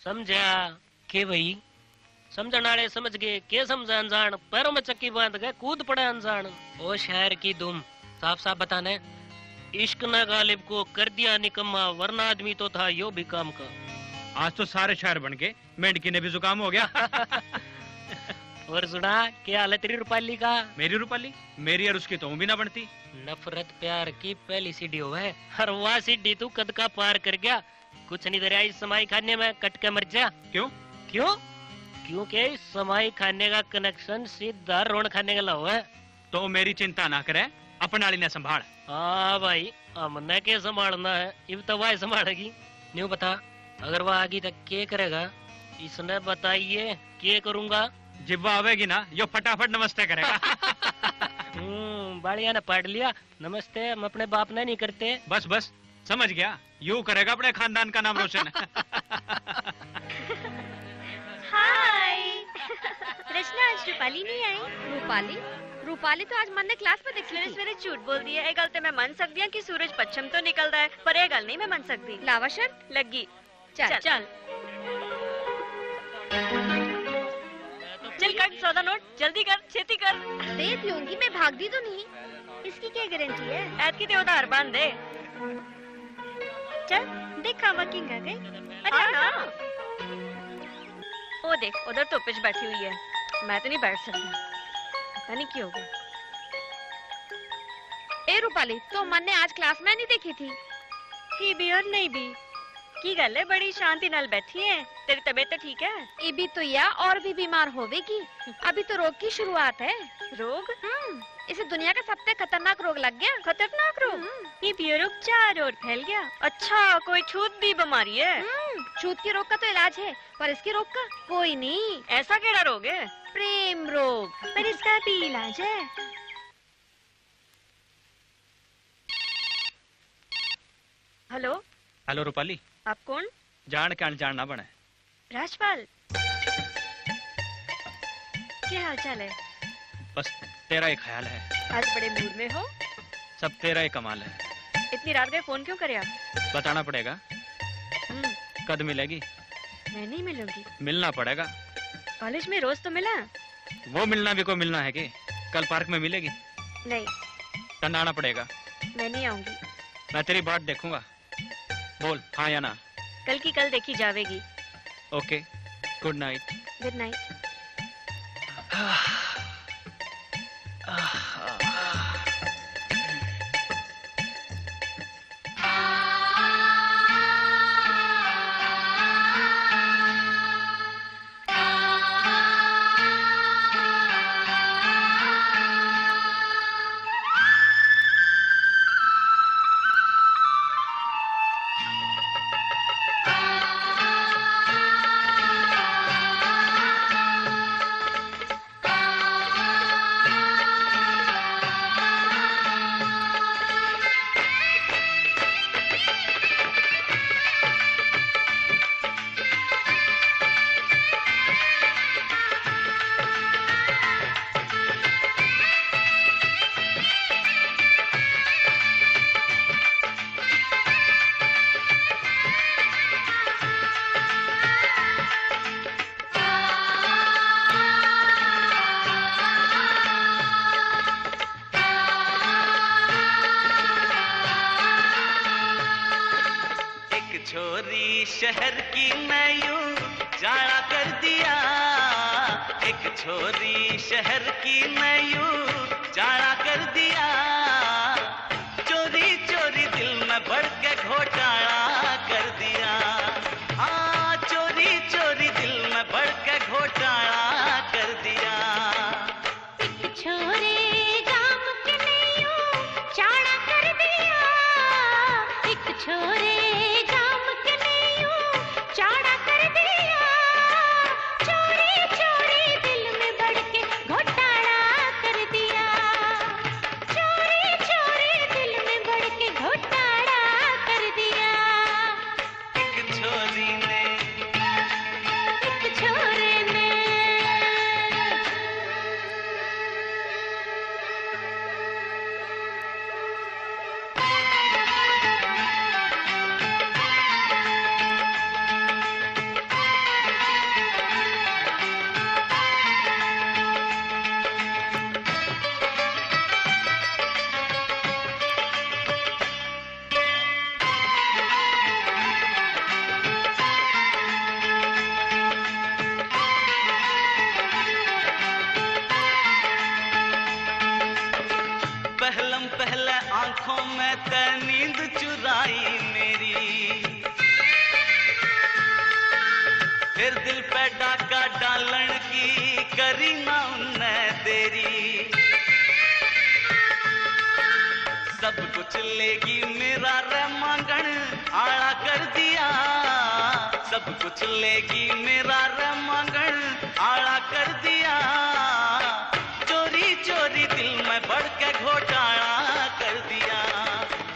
समझा के भाई? समझण वाले समझ गए, के समझा अनजान? पैरों में चक्की बांध गए, कूद पड़े अनजान। ओ शायर की दुम, साफ साफ बताने। इश्क न गालिब को कर दिया निकम्मा, वरना आदमी तो था यो भी काम का। आज तो सारे शायर बन गए, मेंढकी ने भी जुकाम हो गया। और सुना, क्या हाल है तेरी रूपाली का? मेरी रूपाली? मेरी और उसकी तो भी ना बनती। नफरत प्यार की पहली सीढ़ी हो है, हर वह सीढ़ी तू कद का पार कर गया। कुछ नहीं दरिया इस समाई खाने में कट के मर जा। क्यों? क्यों? क्योंकि इस समाई खाने का कनेक्शन सीधा रोण खाने का लव है। तो मेरी चिंता ना करे, अपने वाली ने संभाल। हाँ भाई, हमने के संभालना है, इब तो वह संभालेगी। न्यू बता, अगर वह आगे तक के करेगा? इसने बताइए के करूंगा? जब वो आवेगी ना, यो फटाफट नमस्ते करेगा। बालिया ने पढ़ लिया, नमस्ते हम अपने बाप ने नहीं करते। बस बस समझ गया, यूं करेगा अपने खानदान का नाम रोशन। हाय। रचना, आज रूपाली नहीं आई। रूपाली? रूपाली तो आज मन ने क्लास में दिखी थी। सवेरे झूठ बोल दिया। ये गल ते मैं मन सकती हूँ कि सूरज पश्चिम तो निकलता है, पर ये गल नहीं मैं मन सकती। लावा शर्त लगी। चल चल चल कट सौदा नोट, जल्दी कर, छेती कर। दे दूंगी मैं, भाग दी तो नहीं। इसकी क्या गारंटी है? ऐत की ते उधार बांध दे। चल देखा वर्किंग आ गई। अरे हाँ, ओ देख उधर तो पिच बैठी हुई है, मैं तो नहीं बैठ सकती, पता नहीं क्यों हो गया। ए रूपाली, तो मन ने आज क्लास में नहीं देखी थी? ही भी और नहीं भी की गल है, बड़ी शांति नाल बैठी है। तेरी तबीयत तो ठीक है? ये भी तो या और भी बीमार होवेगी। अभी तो रोग की शुरुआत है। रोग? इसे दुनिया का सबसे खतरनाक रोग लग गया। खतरनाक रोग? ये भी रोग चार ओर फैल गया। अच्छा, कोई छूत भी बीमारी है? छूत के रोग का तो इलाज है, पर इसके रोग का कोई नहीं। ऐसा केड़ा रोग है? प्रेम रोग। पर इसका भी इलाज है। हेलो हेलो रूपाली, आप कौन? जान के अनजान ना बने। राजपाल, क्या हाल चाल है? बस तेरा ही ख्याल है। आज बड़े मूड में हो? सब तेरा ही कमाल है। इतनी रात गए फोन क्यों करे आप? बताना पड़ेगा। कद मिलेगी? मैं नहीं मिलूंगी। मिलना पड़ेगा। कॉलेज में रोज तो मिला। वो मिलना भी को मिलना है कि कल पार्क में मिलेगी? नहीं। तब आना पड़ेगा। मैं नहीं आऊंगी। मैं तेरी बात देखूंगा, बोल हाँ या ना। कल की कल देखी जावेगी। Okay, good night. Good night. शहर की नयू जाना कर दिया, एक छोरी शहर की नयू जाना कर दिया, चोरी चोरी दिल में बढ़ के घोटाला कर दिया, हाँ चोरी चोरी दिल में बढ़ के घोटाला कर दिया। एक छोरे जाम के नयू जाना कर दिया, एक छोरे चाड़ा कर दिया, चोरी चोरी दिल में बढ़ के घोटाला कर दिया, आंखों में ते नींद चुराई मेरी, फिर दिल पे डाका डालन की करी ना उन्ने देरी। सब कुछ लेगी मेरा रे मांगण आड़ा कर दिया, सब कुछ लेगी मेरा रे मांगण आड़ा कर दिया। चोरी चोरी दिल में बढ़ के घोटाला कर दिया,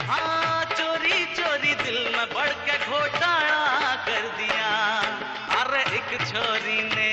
हाँ चोरी चोरी दिल में बढ़ के घोटाला कर दिया। अरे एक छोरी ने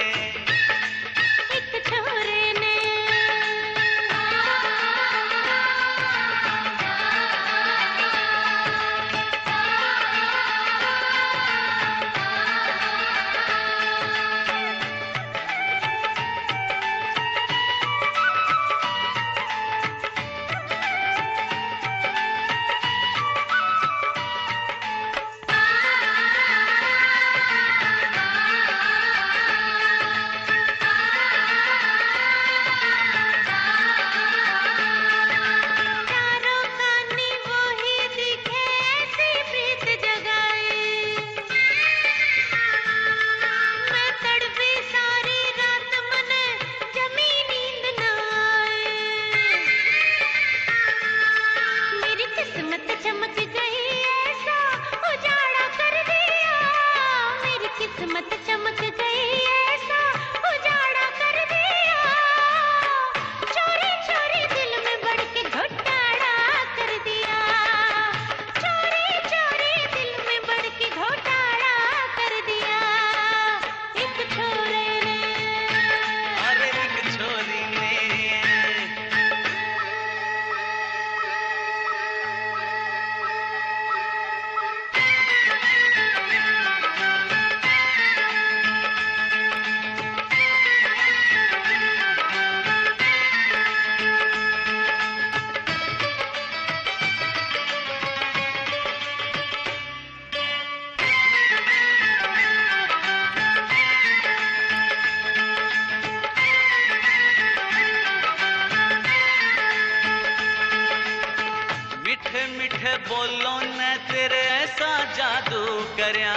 बोलो ने तेरे ऐसा जादू करया,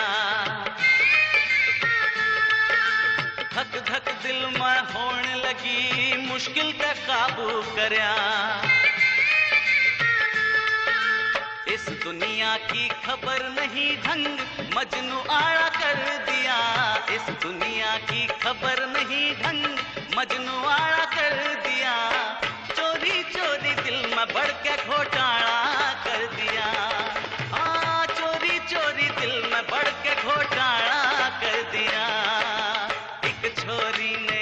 धक धक दिल में होने लगी मुश्किल पे काबू करया। इस दुनिया की खबर नहीं ढंग मजनू आड़ा कर दिया, इस दुनिया की खबर नहीं ढंग मजनू आड़ा कर दिया। चोरी चोरी दिल में बढ़ के घोटाला कर दिया, हाँ चोरी चोरी दिल में बढ़ के घोटाला कर दिया। एक छोरी ने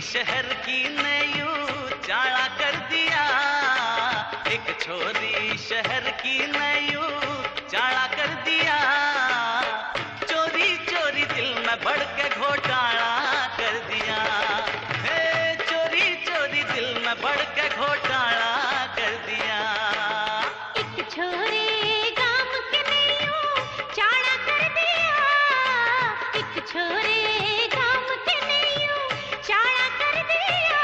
शहर की ने यूं चाला कर दिया, एक छोरी शहर की ने यूं चाला कर दिया। चोरी चोरी दिल में बढ़ के घोटाला कर दिया, हे चोरी चोरी दिल में बढ़ के घोटाला कर दिया। एक छोरी गाम के ने यूं चाला कर दिया, एक छोरी गाम के ने यूं चाला कर दिया।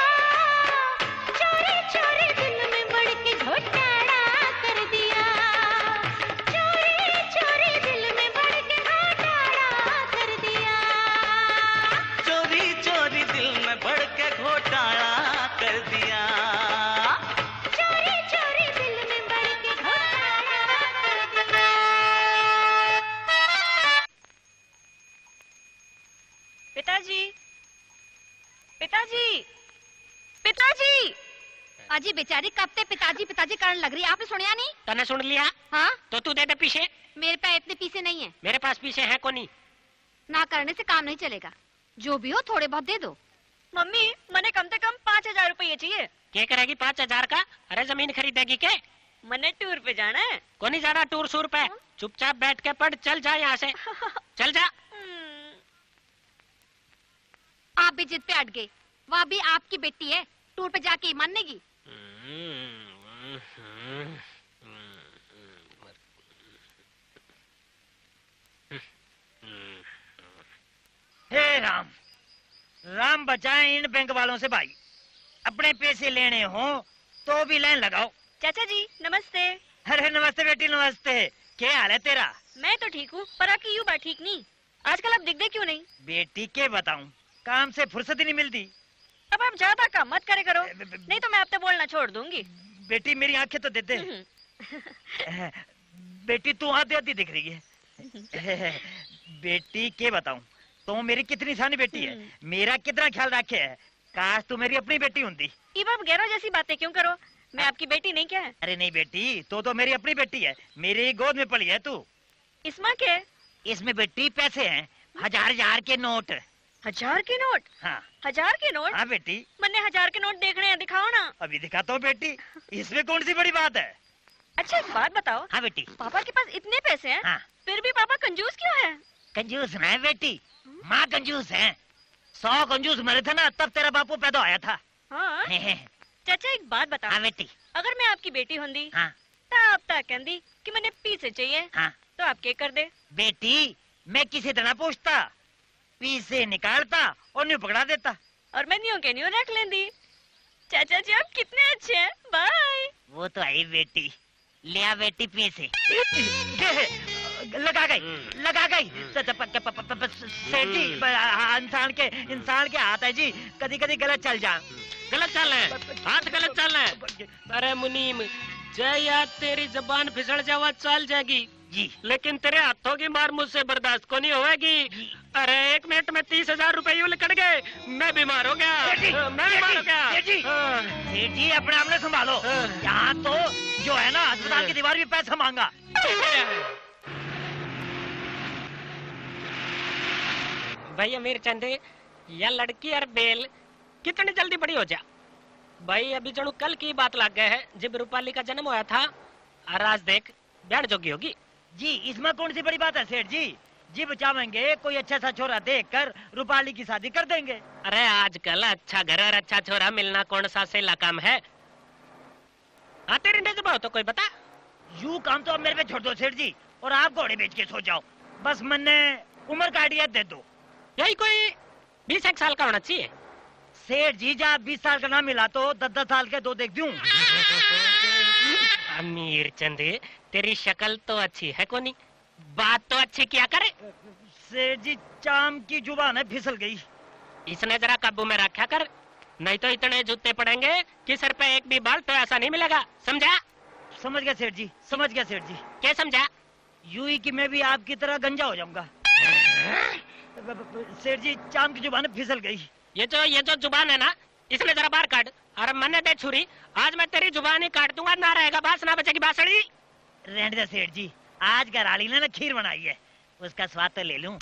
चोरी चोरी दिल में बढ़ के घोटाला अजी बेचारी कब ते पिताजी पिताजी कारण लग रही है, आपने सुनिया नहीं? तने सुन लिया? हाँ तो तू दे दे पीछे। मेरे पे इतने पीछे नहीं है। मेरे पास पीछे है कोनी। ना करने से काम नहीं चलेगा, जो भी हो थोड़े बहुत दे दो। मम्मी मने कम से कम 5000 रुपये चाहिए। क्या करेगी 5000 का? अरे जमीन खरीदेगी के? मने टूर पे जाना है। को नहीं जाना टूर सूर पे? चुपचाप बैठ के पढ़, चल जा यहाँ से, चल जा। आप भी जिद पे अट गए, वहाँ भी आपकी बेटी है, टूर पे जाके मानेगी। हे राम, राम बचाए इन बैंक वालों से भाई। अपने पैसे लेने हो तो भी लाइन लगाओ। चाचा जी नमस्ते। अरे नमस्ते बेटी नमस्ते, क्या हाल है तेरा? मैं तो ठीक हूँ, पर आपकी युवा ठीक नहीं। आजकल आप दिखते क्यों नहीं? बेटी के बताऊं, काम से फुर्सत ही नहीं मिलती। अब आप ज्यादा काम मत करे करो, नहीं तो मैं आपसे बोलना छोड़ दूंगी। बेटी मेरी आंखें तो देते। बेटी तू आधी आधी दिख रही है। बेटी के बताऊं, तो मेरी कितनी सानी बेटी है, मेरा कितना ख्याल रखे है। काश तू मेरी अपनी बेटी होती। ये आप गैरों जैसी बातें क्यों करो, मैं आपकी बेटी नहीं क्या है? अरे नहीं बेटी, तो मेरी अपनी बेटी है, मेरी गोद में पली है तू। इसमें क्या? इसमें बेटी पैसे हैं, 1000 के नोट। 1000 के नोट? हाँ 1000 के नोट? हाँ बेटी। मैंने 1000 के नोट देखने हैं, दिखाओ ना। अभी दिखाता हूँ बेटी, इसमें कौन सी बड़ी बात है। अच्छा एक बात बताओ। हाँ बेटी। पापा के पास इतने पैसे हैं, हाँ। फिर भी पापा कंजूस क्यों है? कंजूस ना है बेटी, माँ कंजूस है। 100 कंजूस मरे थे ना, तब तेरा बापू पैदा आया था। हाँ? चाचा एक बात बताओ। हाँ बेटी। अगर मैं आपकी बेटी होंगी, हाँ। तब तक कहती कि मैंने पीसे चाहिए, हाँ। तो आप क्या कर दे? बेटी मैं किसी तरह पूछता, पीसे निकालता और न्यू पकड़ा देता। और मैं न्यू के न्यू रख लेंदी। चाचा जी आप कितने अच्छे हैं, बाय। वो तो आई बेटी, लिया बेटी पीसे। लगा गई। सेठ जी इंसान के हाथ है जी, कभी कभी गलत चल जा। गलत चल है, हाथ गलत चल है। अरे मुनीम, जय यार तेरी जबान फिसल जावा चल जाएगी जी, लेकिन तेरे हाथों की मार मुझसे बर्दाश्त को नहीं होगी। अरे 1 मिनट में 30,000 रुपए यूं निकल गए, मैं बीमार हो गया। मैं बीमार हो गया। सेठ जी अपने आप में संभालो, यहाँ तो जो है ना अस्पताल की दीवार भी पैसा मांगा। भाई अमीर चंदे, या लड़की और बेल कितनी जल्दी बड़ी हो जा। भाई अभी जणु कल की बात लग गए है जब रूपाली का जन्म हुआ था, और आज देख ब्याह जोगी होगी। जी इसमें कौन सी बड़ी बात है सेठ जी, जी बचावेंगे कोई अच्छा सा छोरा देखकर रूपाली की शादी कर देंगे। अरे आजकल अच्छा घर और अच्छा छोरा मिलना कौन सा सही काम है? हाँ तेरी नजर तो कोई बता। यू काम तो अब मेरे पे छोड़ दो सेठ जी, और आप घोड़े बेच के सो जाओ। बस मैंने उम्र का आइडिया दे दो। यही कोई 20 साल का होना चाहिए। सेठ जी जब 20 साल का ना मिला तो 10 साल के 2 देख दूं। अमीर चंदे तेरी शक्ल तो अच्छी है कोनी, बात तो अच्छी क्या करे। सेठ जी चाम की जुबान है फिसल गई। इसने जरा काबू में रखा कर, नहीं तो इतने जूते पड़ेंगे कि सर पे एक भी बाल तो ऐसा नहीं मिलेगा, समझा? समझ गया सेठ जी, समझ गया सेठ जी। क्या समझा? यूं ही कि मैं भी आपकी तरह गंजा हो जाऊंगा। सेठ जी चाम की जुबान फिसल गई। ये जो जुबान है ना, इसमें जरा बाहर काट। अरे मन्ने दे छुरी, आज मैं तेरी जुबान ही काट दूंगा, ना रहेगा बास ना बचेगी बासड़ी। रहने दे सेठ जी, आज घराली ने ना खीर बनाई है, उसका स्वाद तो ले लूं।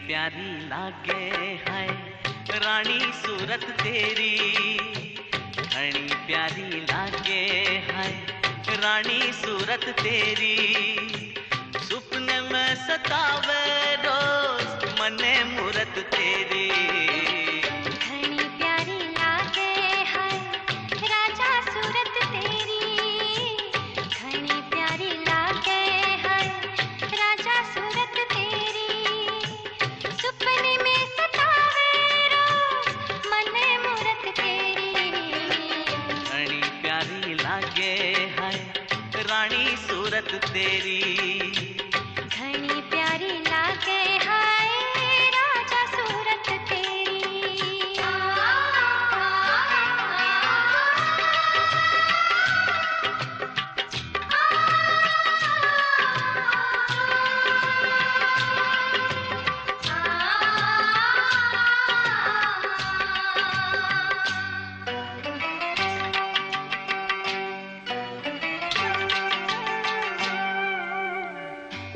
प्यारी लागे है रानी सूरत तेरी, घनी प्यारी लागे है रानी सूरत तेरी, सुपने में सतावे रोज मने मूरत तेरी। घनी प्यारी लागे सूरत तेरी। घनी प्यारी लागे हाय राजा सूरत तेरी।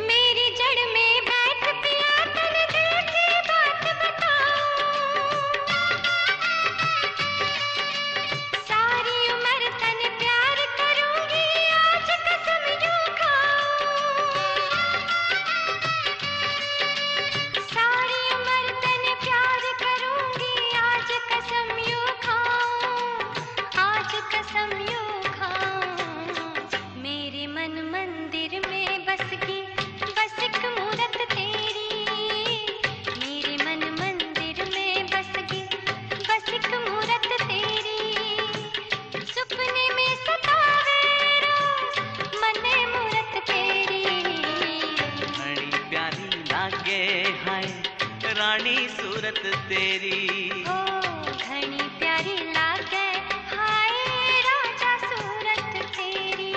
मेरी जड़ में बैठ पिया तन दिल की बात बताऊं। सारी उम्र तन प्यार करूंगी आज कसम यूं खाऊं। सारी उम्र तन प्यार करूंगी आज कसम यूं खाऊं। आज कसम यूं खाऊं। मेरे मन मंदिर में बस की बस एक मूरत तेरी। मेरे मन मंदिर में बस की बस एक मूरत तेरी। सपने में सतावे रोज मने मूरत तेरी। घनी प्यारी लागे हाय रानी सूरत तेरी। ओ घनी प्यारी लागे हाय राजा सूरत तेरी।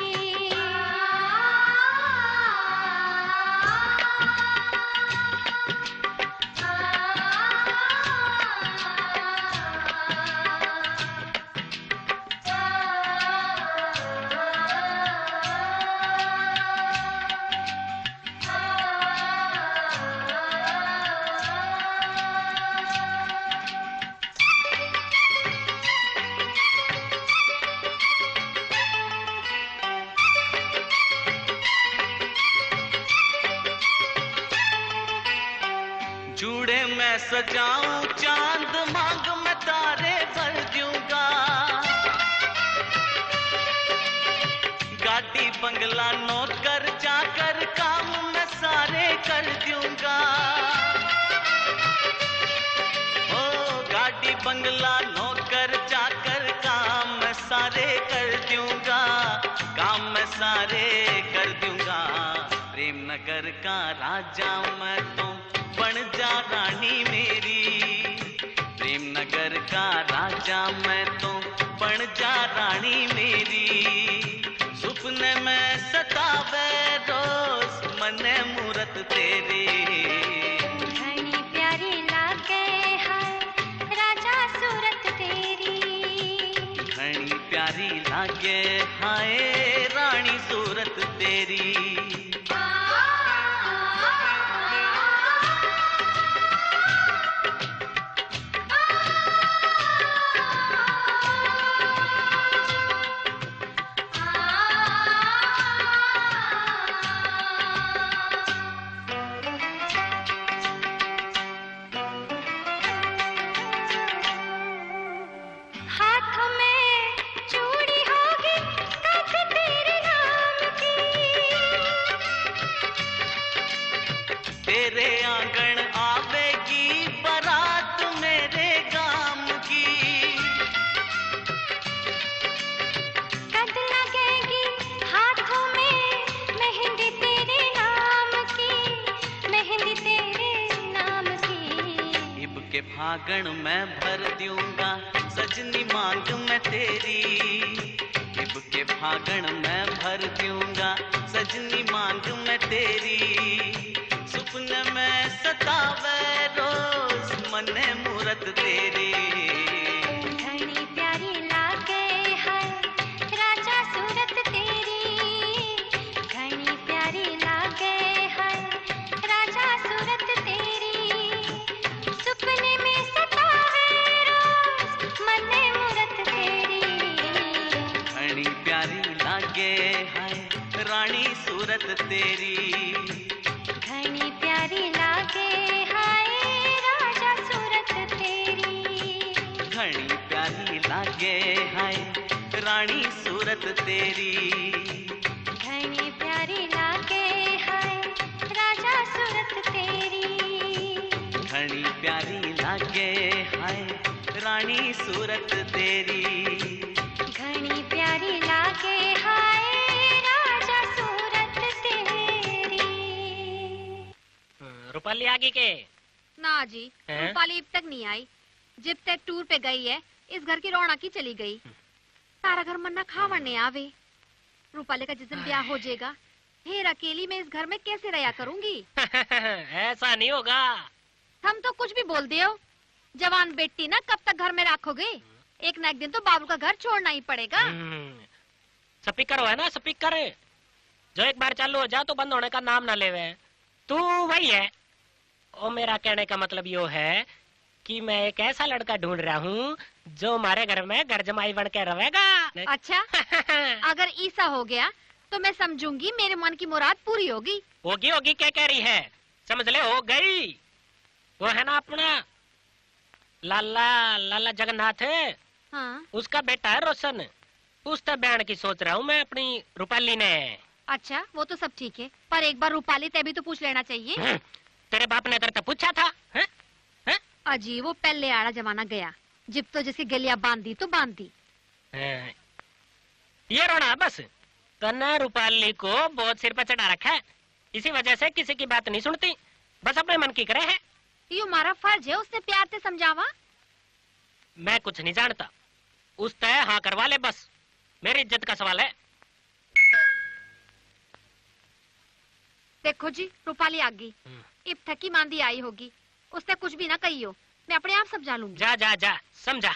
जूड़े मैं सजाऊं चांद मांग मैं तारे भर दूंगा। गाड़ी बंगला नौकर जाकर काम मैं सारे कर दूंगा। ओ गाड़ी बंगला नौकर जाकर काम मैं सारे कर दूंगा। काम मैं सारे कर दूंगा। प्रेम नगर का राजा मैं तो बन जा रानी मेरी। प्रेम नगर का राजा मैं तो बन जा रानी मेरी। सुपने में सतावे रोज मने मूरत तेरी। घनी प्यारी लागे हाय राजा सूरत तेरी। घनी प्यारी लागे हाय रानी सूरत तेरी। हाथों में चूड़ी होगी कद तेरे नाम की। तेरे आंगन आवेगी बारात मेरे गाम की। कद लगेगी हाथों में मेहंदी तेरे नाम की। मेहंदी तेरे नाम की। इब के फागण मैं भर दूंगा सजनी मांग मैं तेरी। इब के फागण मैं भर दूंगा सजनी मांग मैं तेरी। सुपने में सतावे रोज मने मूरत तेरी। घनी प्यारी लागे हाय राजा सूरत तेरी। घनी प्यारी लागे हाय राजा सूरत तेरी। सुपने में सतावे रोज मने मूरत तेरी। घनी प्यारी लागे हाय रानी सूरत तेरी। घनी प्यारी लागे हाय राजा सूरत तेरी। घनी प्यारी लागे हाय रानी सूरत तेरी। घनी प्यारी लागे हाय राजा सूरत तेरी। घनी प्यारी लागे हाय रानी सूरत तेरी। घनी प्यारी लागे हाय राजा सूरत रूपाली आगे के? ना जी, हैं? रूपाली अब तक नहीं आई। जब तक टूर पे गई है इस घर की रौनक ही चली गई। सारा घर मन्ना खावन नहीं आवे। रूपाली का जिस दिन ब्याह हो जाएगा फिर अकेली मैं इस घर में कैसे रहा करूंगी? ऐसा नहीं होगा। हम तो कुछ भी बोल दियो। जवान बेटी ना कब तक घर में रखोगे? एक ना एक दिन तो बाबू का घर छोड़ना ही पड़ेगा। स्पीकर हो है ना, स्पीकर जो एक बार चालू हो जाए तो बंद होने का नाम ना लेवे। तू वही है। और मेरा कहने का मतलब यो है कि मैं एक ऐसा लड़का ढूंढ रहा हूँ जो हमारे घर में घर जमाई बन के रहेगा। अच्छा अगर ऐसा हो गया तो मैं समझूंगी मेरे मन की मुराद पूरी होगी। होगी होगी क्या कह रही है? समझ ले हो गई। वो है ना अपना लाला लाला जगन्नाथ है। हाँ। उसका बेटा है रोशन। उससे बहन की सोच रहा हूँ मैं अपनी रूपाली ने। अच्छा वो तो सब ठीक है पर एक बार रूपाली ते भी तो पूछ लेना चाहिए। तेरे बाप ने तेरे पूछा था? अजी वो पहले आड़ा जमाना गया जब तो जिसकी गलियां बांधी तो बांधी। ये रोना बस। तन्ने रूपाली को बहुत सिर पे चढ़ा रखा है। इसी वजह से किसी की बात नहीं सुनती, बस अपने मन की करे है। ये हमारा फर्ज है उसने प्यार से समझावा। मैं कुछ नहीं जानता। उस तय हाँ करवा ले बस। मेरी इज्जत का सवाल है। देखो जी रूपाली आ गई। इब थकी मांदी आई होगी। उसने कुछ भी ना कही हो, मैं अपने आप समझा लूंगी। जा जा जा समझा।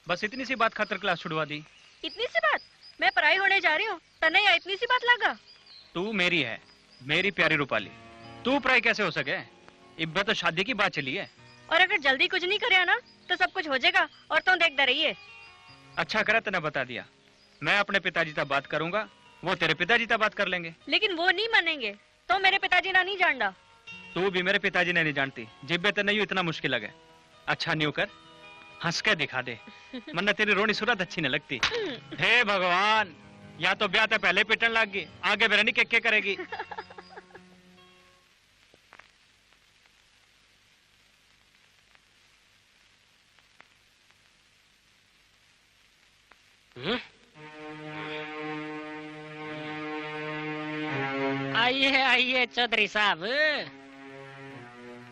बस इतनी सी बात खातर क्लास छुड़वा दी। इतनी सी बात? मैं पढ़ाई होने जा रही हूँ तन्ने इतनी सी बात लगा। तू मेरी है, मेरी प्यारी रूपाली। तू पढ़ाई कैसे हो सके? इब्बे तो शादी की बात चली है। और अगर जल्दी कुछ नहीं करे ना तो सब कुछ हो जाएगा और तुम देखते रहिए। अच्छा करा तूने बता दिया। मैं अपने पिताजी से बात करूंगा, वो तेरे पिताजी से बात कर लेंगे। लेकिन वो नहीं मानेंगे। तो मेरे पिताजी ना नहीं जानता। तू भी मेरे पिताजी ने नहीं जानती। जिब्बे तो नहीं इतना मुश्किल लगे। अच्छा न्यू कर, हंस के दिखा दे, वरना तेरी रोनी सूरत अच्छी न लगती। हे भगवान, या तो ब्याह तो पहले पिटन लग गई, आगे मेरा नहीं के करेगी। आइए आइए चौधरी साहब।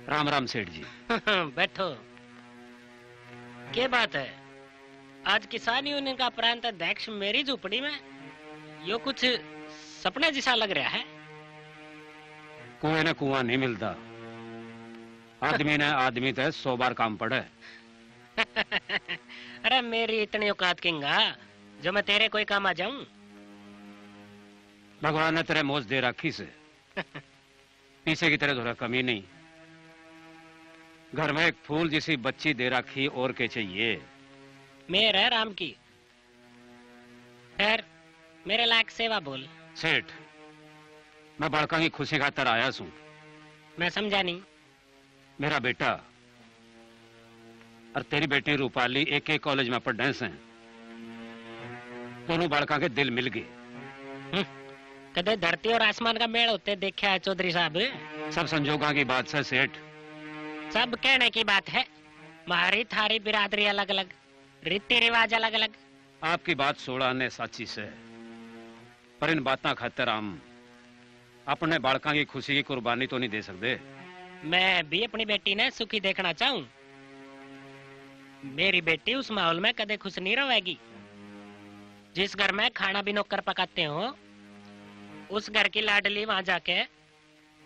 राम राम सेठ जी। बैठो। क्या बात है? आज किसान यूनियन का प्रांत अध्यक्ष मेरी झोपड़ी में? यो कुछ सपने जैसा लग रहा है। कुएं ने कुआं नहीं मिलता। आदमी ने आदमी तय 100 बार काम पड़े। अरे मेरी इतनी औकात किंगा जो मैं तेरे कोई काम आ जाऊं? भगवान ने तेरे मौज दे रखी से पीछे की तरह थोड़ा कमी नहीं। घर में एक फूल जैसी बच्ची दे रखी और के चाहिए। मेरे राम की। खैर मेरे लायक सेवा बोल। सेठ मैं बड़का की खुशी खातर आया हूं। मैं समझा नहीं। मेरा बेटा और तेरी बेटी रूपाली एक एक कॉलेज में पढ़े हैं। दोनों बड़का के दिल मिल गए। कदे धरती और आसमान का मेल होते देखा है चौधरी साहब? सब संजोगों की बात से सेठ। सब कहने की बात है। हमारी थारी बिरादरी अलग अलग, रीति रिवाज अलग अलग। आपकी बात 16 ने साची से, पर इन बातों खातर हम अपने बालका की खुशी की कुर्बानी तो नहीं दे सकते। मैं भी अपनी बेटी ने सुखी देखना चाहूं। मेरी बेटी उस माहौल में कदे खुश नहीं रहेगी। जिस घर में खाना भी नौकर पकाते हो उस घर की लाडली वहां जाके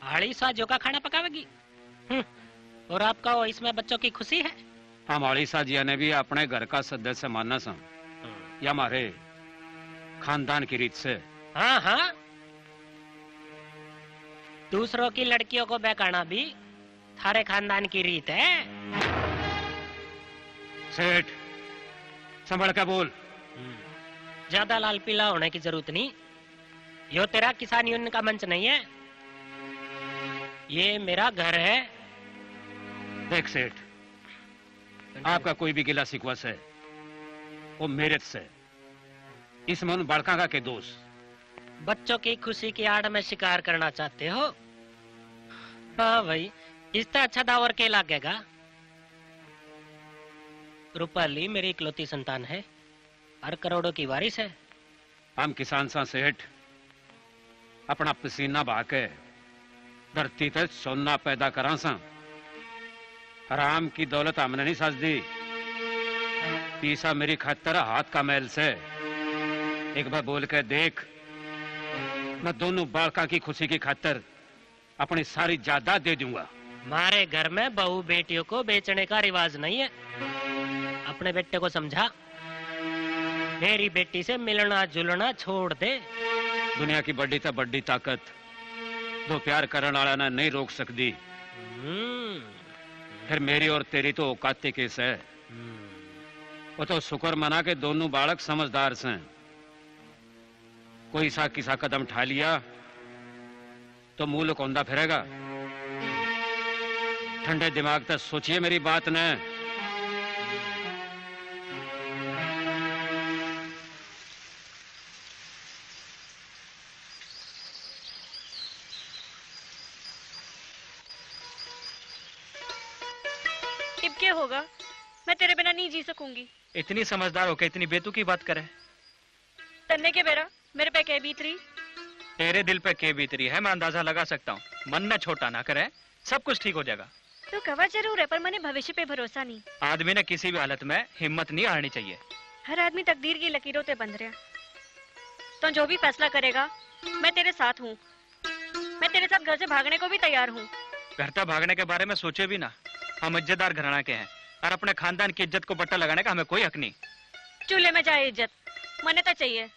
हाड़ी साजों का खाना पकावेगी। और आपका वो इसमें बच्चों की खुशी है। हमारी साजिया ने भी अपने घर का सदस्य मानना सा, या हमारे खानदान की रीत से। हाँ हाँ, दूसरों की लड़कियों को बहकाना भी थारे खानदान की रीत है। सेठ संभल के बोल। ज्यादा लाल पीला होने की जरूरत नहीं। यो तेरा किसान यूनियन का मंच नहीं है, ये मेरा घर है। देख सेठ, आपका कोई भी गिला शिकवा है वो मेरे से। इसमें उन बड़का का के दोष। बच्चों की खुशी की आड़ में शिकार करना चाहते हो? हाँ भाई, इससे अच्छा दावर के लागेगा। रूपाली मेरी इकलौती संतान है और करोड़ों की वारिस है। हम किसान सा सेठ, अपना पसीना बहा के धरती ते सोना पैदा करा सा। हराम की दौलत हमने नहीं सजदी। पीसा मेरी खातर हाथ का मैल से। एक बार बोल के देख, मैं दोनों बालका की खुशी की खातर अपनी सारी जायदाद दे दूंगा। हमारे घर में बहू बेटियों को बेचने का रिवाज नहीं है। अपने बेटे को समझा, मेरी बेटी से मिलना जुलना छोड़ दे। दुनिया की बड़ी तो बड़ी ताकत दो प्यार करने वाला ना नहीं रोक सकती। फिर मेरी और तेरी तो औकात केस है। वो तो शुक्र मना के दोनों बालक समझदार से। कोई सा किसा कदम उठा लिया तो मुंह लुकौंदा फिरेगा। ठंडे दिमाग तक सोचिए मेरी बात ने। अब क्या होगा? मैं तेरे बिना नहीं जी सकूंगी। इतनी समझदार होकर इतनी बेतुकी बात करे। तन्ने के बेरा मेरे पे क्या बीत रही? तेरे दिल पे के बीत रही है मैं अंदाजा लगा सकता हूँ। मन न छोटा ना करे, सब कुछ ठीक हो जाएगा। तो कवर जरूर है, पर मैंने भविष्य पे भरोसा नहीं। आदमी ने किसी भी हालत में हिम्मत नहीं हारनी चाहिए। हर आदमी तकदीर की लकीरों से बंध रहा। तो जो भी फैसला करेगा मैं तेरे साथ हूँ। मैं तेरे साथ घर से भागने को भी तैयार हूँ। घर तक भागने के बारे में सोचे भी ना। हम इज्जतदार घराना के हैं और अपने खानदान की इज्जत को बट्टा लगाने का हमें कोई हक नहीं। चूल्हे में जाए इज्जत मने तो चाहिए।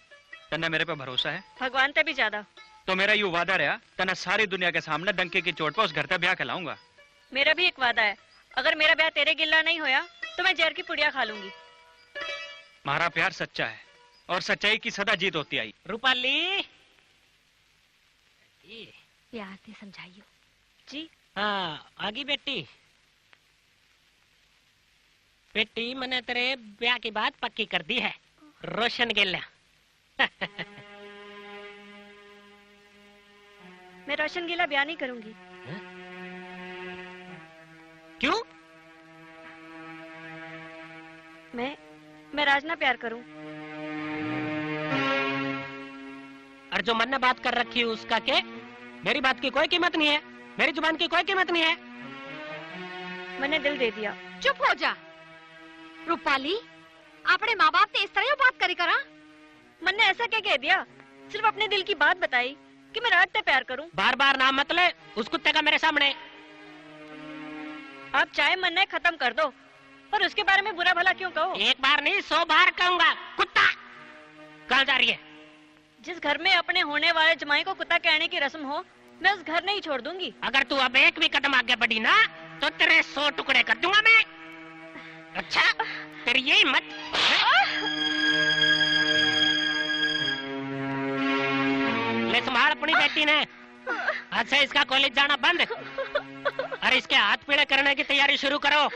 तन्ने मेरे पे भरोसा है? भगवान ते भी ज्यादा। तो मेरा यू वादा रहा, तन्ने सारी दुनिया के सामने डंके की चोट पर उस घर तक ब्याह खिलाऊंगा। मेरा भी एक वादा है, अगर मेरा ब्याह तेरे गिल्ला नहीं होया तो मैं जहर की पुड़िया खा लूंगी। हमारा प्यार सच्चा है और सच्चाई की सदा जीत होती आई। रूपाली प्यार से समझाइयो जी। हाँ आगी बेटी। बेटी मैंने तेरे ब्याह की बात पक्की कर दी है। रोशन गिल्ला। मैं रोशन गिला ब्याह नहीं करूंगी। क्यों? मैं राजना प्यार करूं। और जो मन ने बात कर रखी है उसका के? मेरी बात की कोई कीमत नहीं है, मेरी जुबान की कोई कीमत नहीं है। मैंने दिल दे दिया। चुप हो जा रूपाली, अपने माँ बाप ने इस तरह बात करी करा। मन ने ऐसा क्या कह दिया? सिर्फ अपने दिल की बात बताई कि मैं रात से प्यार करूं। बार बार नाम मत ले उस कुत्ते का मेरे सामने। आप चाहे मन ने खत्म कर दो, पर उसके बारे में बुरा भला क्यों कहो? एक बार नहीं 100 बार कहूंगा। कुत्ता कहाँ जा रही है? जिस घर में अपने होने वाले जमाई को कुत्ता कहने की रस्म हो, मैं उस घर नहीं छोड़ दूंगी। अगर तू अब एक भी कदम आगे बढ़ी ना तो तेरे 100 टुकड़े कर दूंगा मैं। अच्छा तेरी यही मत। ले संभाल अपनी बेटी ने। आज से इसका कॉलेज जाना बंद और इसके हाथ पीड़े करने की तैयारी शुरू करो।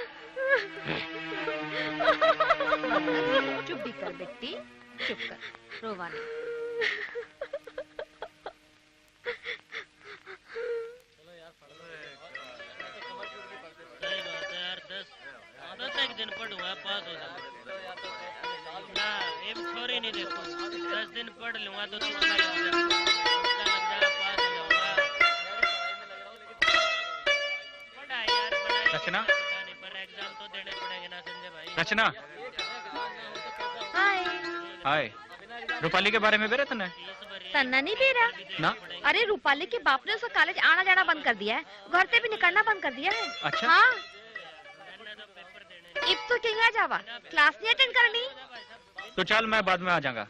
चुप भी कर बेटी, चुप कर, रोवा नहीं। एक दिन पढ़ हुआ पास हो जाऊंगा ना। ये छोरी नहीं देखो, 10 दिन पढ़ लूंगा तो लग जाएगा पास हो जाऊंगा। पढ़ा यार रचना, पर एग्जाम तो देने पड़ेंगे ना संजय भाई। रचना हाय हाय। रूपाली के बारे में बेरा तने? तन्ना नहीं दे रहा ना। अरे रूपाली के बाप ने उसका कॉलेज आना जाना बंद कर दिया है, घर से भी निकलना बंद कर दिया है। अच्छा। हाँ अब तो कहीं आ जावा, क्लास नहीं अटेंड करनी। तो चल मैं बाद में आ जाऊंगा।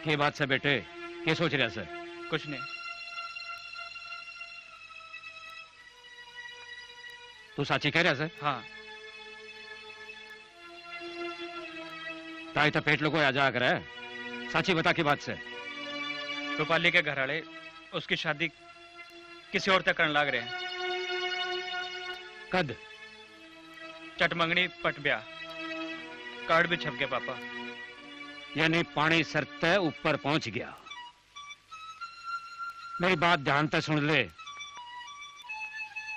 के बात से बेटे के सोच रहा से? कुछ नहीं। तू साची कह रहा से? हाँ। ताई तो पेट लोगों आ जा कर है। साची बता की बात से? रूपाली के घर वाले उसकी शादी किसी और तक करने लग रहे हैं। कद? चटमंगनी पट ब्याह, कार्ड भी छप गया पापा। यानी पानी सर तय ऊपर पहुंच गया। मेरी बात ध्यान से सुन ले।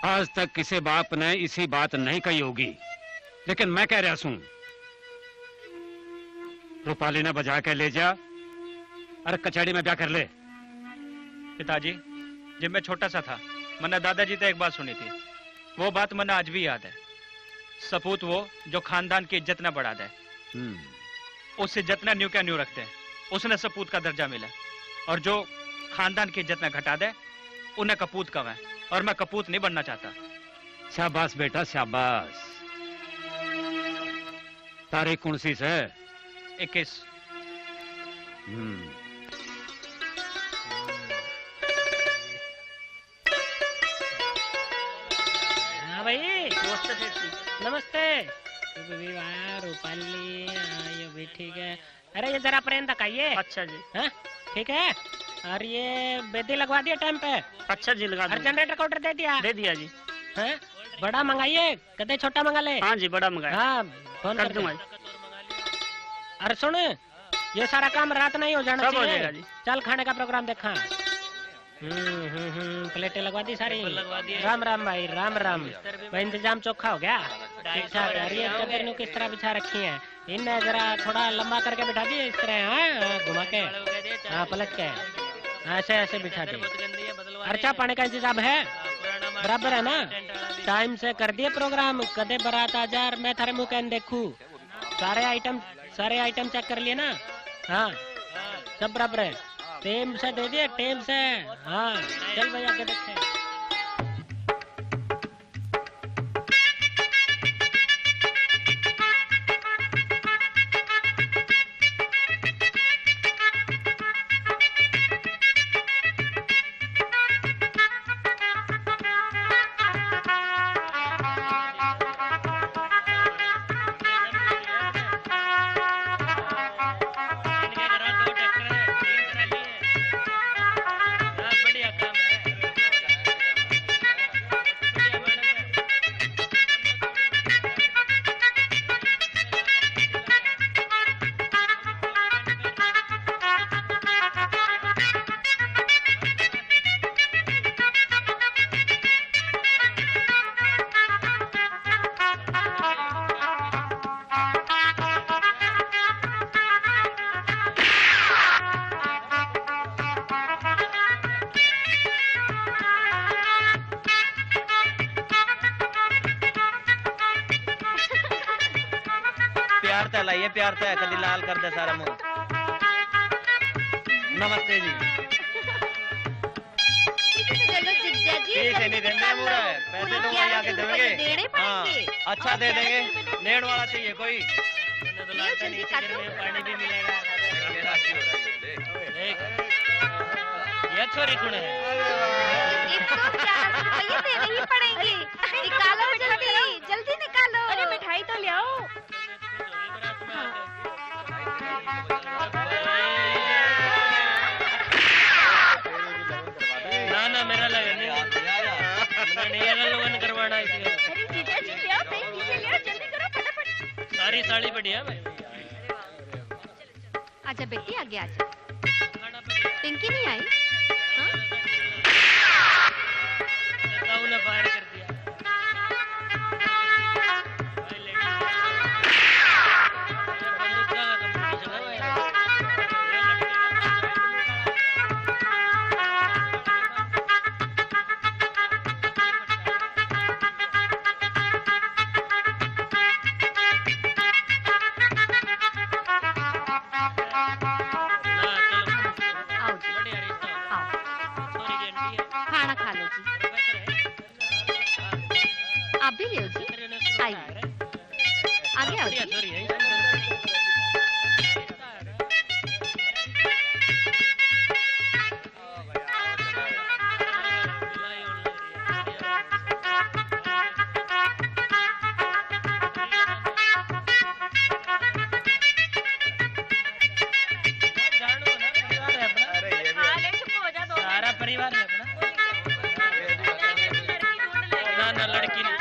आज तक किसी बाप ने इसी बात नहीं कही होगी, लेकिन मैं कह रहा हूं, रूपाली ने बजा के ले जा और कचहरी में ब्याह कर ले। पिताजी, जब मैं छोटा सा था मैंने दादाजी से एक बात सुनी थी। वो बात मैंने आज भी याद है। सपूत वो जो खानदान की इज्जत न बढ़ा दे, उस इज्जत न न्यू क्या न्यू रखते हैं, उसने सपूत का दर्जा मिला। और जो खानदान की इज्जत न घटा दे, उन्हें कपूत कहें। और मैं कपूत नहीं बनना चाहता। शाबाश बेटा शाबाश। तारीख कौन सी से? 21। हाँ भाई, नमस्ते सेठ जी। नमस्ते। रूपाली, ये भी ठीक है। अरे ये जरा प्रेम तक आइए। अच्छा जी। हाँ ठीक है। और ये बेदी लगवा दिया टाइम पे? अच्छा जी लगा दिया। और जनरेटर काउंटर दे दिया? दे दिया जी। हैं? बड़ा मंगाइए, कदे छोटा मंगा ले? हाँ जी बड़ा मंगाया। हाँ फोन कर दूंगा। अरे सुन, ये सारा काम रात नहीं हो जाना चाहिए। हो जाएगा जी। चल खाने का प्रोग्राम देखा। प्लेटें लगवा दी सारी? राम राम भाई, राम राम भाई। इंतजाम चौखा हो गया? ठीक ठाक। अरे चद्दर किस तरह बिछा रखी है? इन्हें जरा थोड़ा लंबा करके बिठा दिए इस तरह। हाँ घुमा के, हाँ पलट के, ऐसे ऐसे बिछा दे। खर्चा पानी का इंतजाम है बराबर है ना? टाइम से कर दिए प्रोग्राम। कदे बारात आ जा, मैं थारे मुंह कहन देखू। सारे आइटम चेक कर लिए ना? हाँ सब बराबर है। टेम से दे दिए, टेम से। हाँ चल भाई आके देखे। लाइए प्यार से, कदी लाल कर दे सारा मुंह। नमस्ते जी। ठीक है, नहीं देंगे पूरा है। पैसे तो वही आके देंगे। हाँ अच्छा दे देंगे। लेने वाला चाहिए कोई? पानी भी मिलेगा। ये छोरी कौन है? देने ही पड़ेंगे। निकालो जल्दी, जल्दी निकालो। अरे मिठाई तो ले आओ। ना मेरा लगा नहीं लोगन करवाना इसलिए। अरे जीजा जी ले आओ, ले आओ, जल्दी करो फटाफट। सारी साड़ी बढ़िया भाई। आजा बेटी आगे आजा। पिंकी नहीं आई? ने फायर कर दिया। खाना खा लो जी। आगे आओ बढ़िया जी। छोरी है। सारा परिवार है अपना। ना ना लड़की नहीं।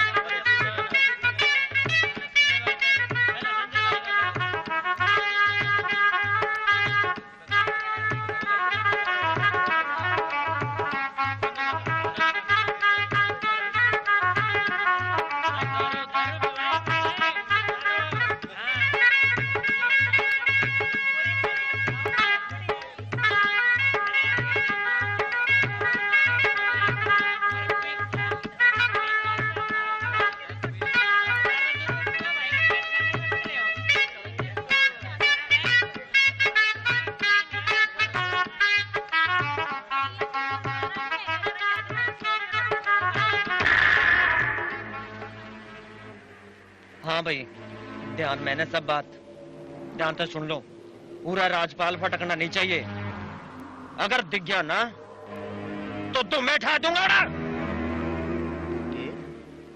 हाँ भाई, ध्यान मैंने सब बात ध्यान से सुन लो। पूरा राजपाल फटकना नहीं चाहिए। अगर दिख गया ना तो तुम्हें ठा दूंगा ना।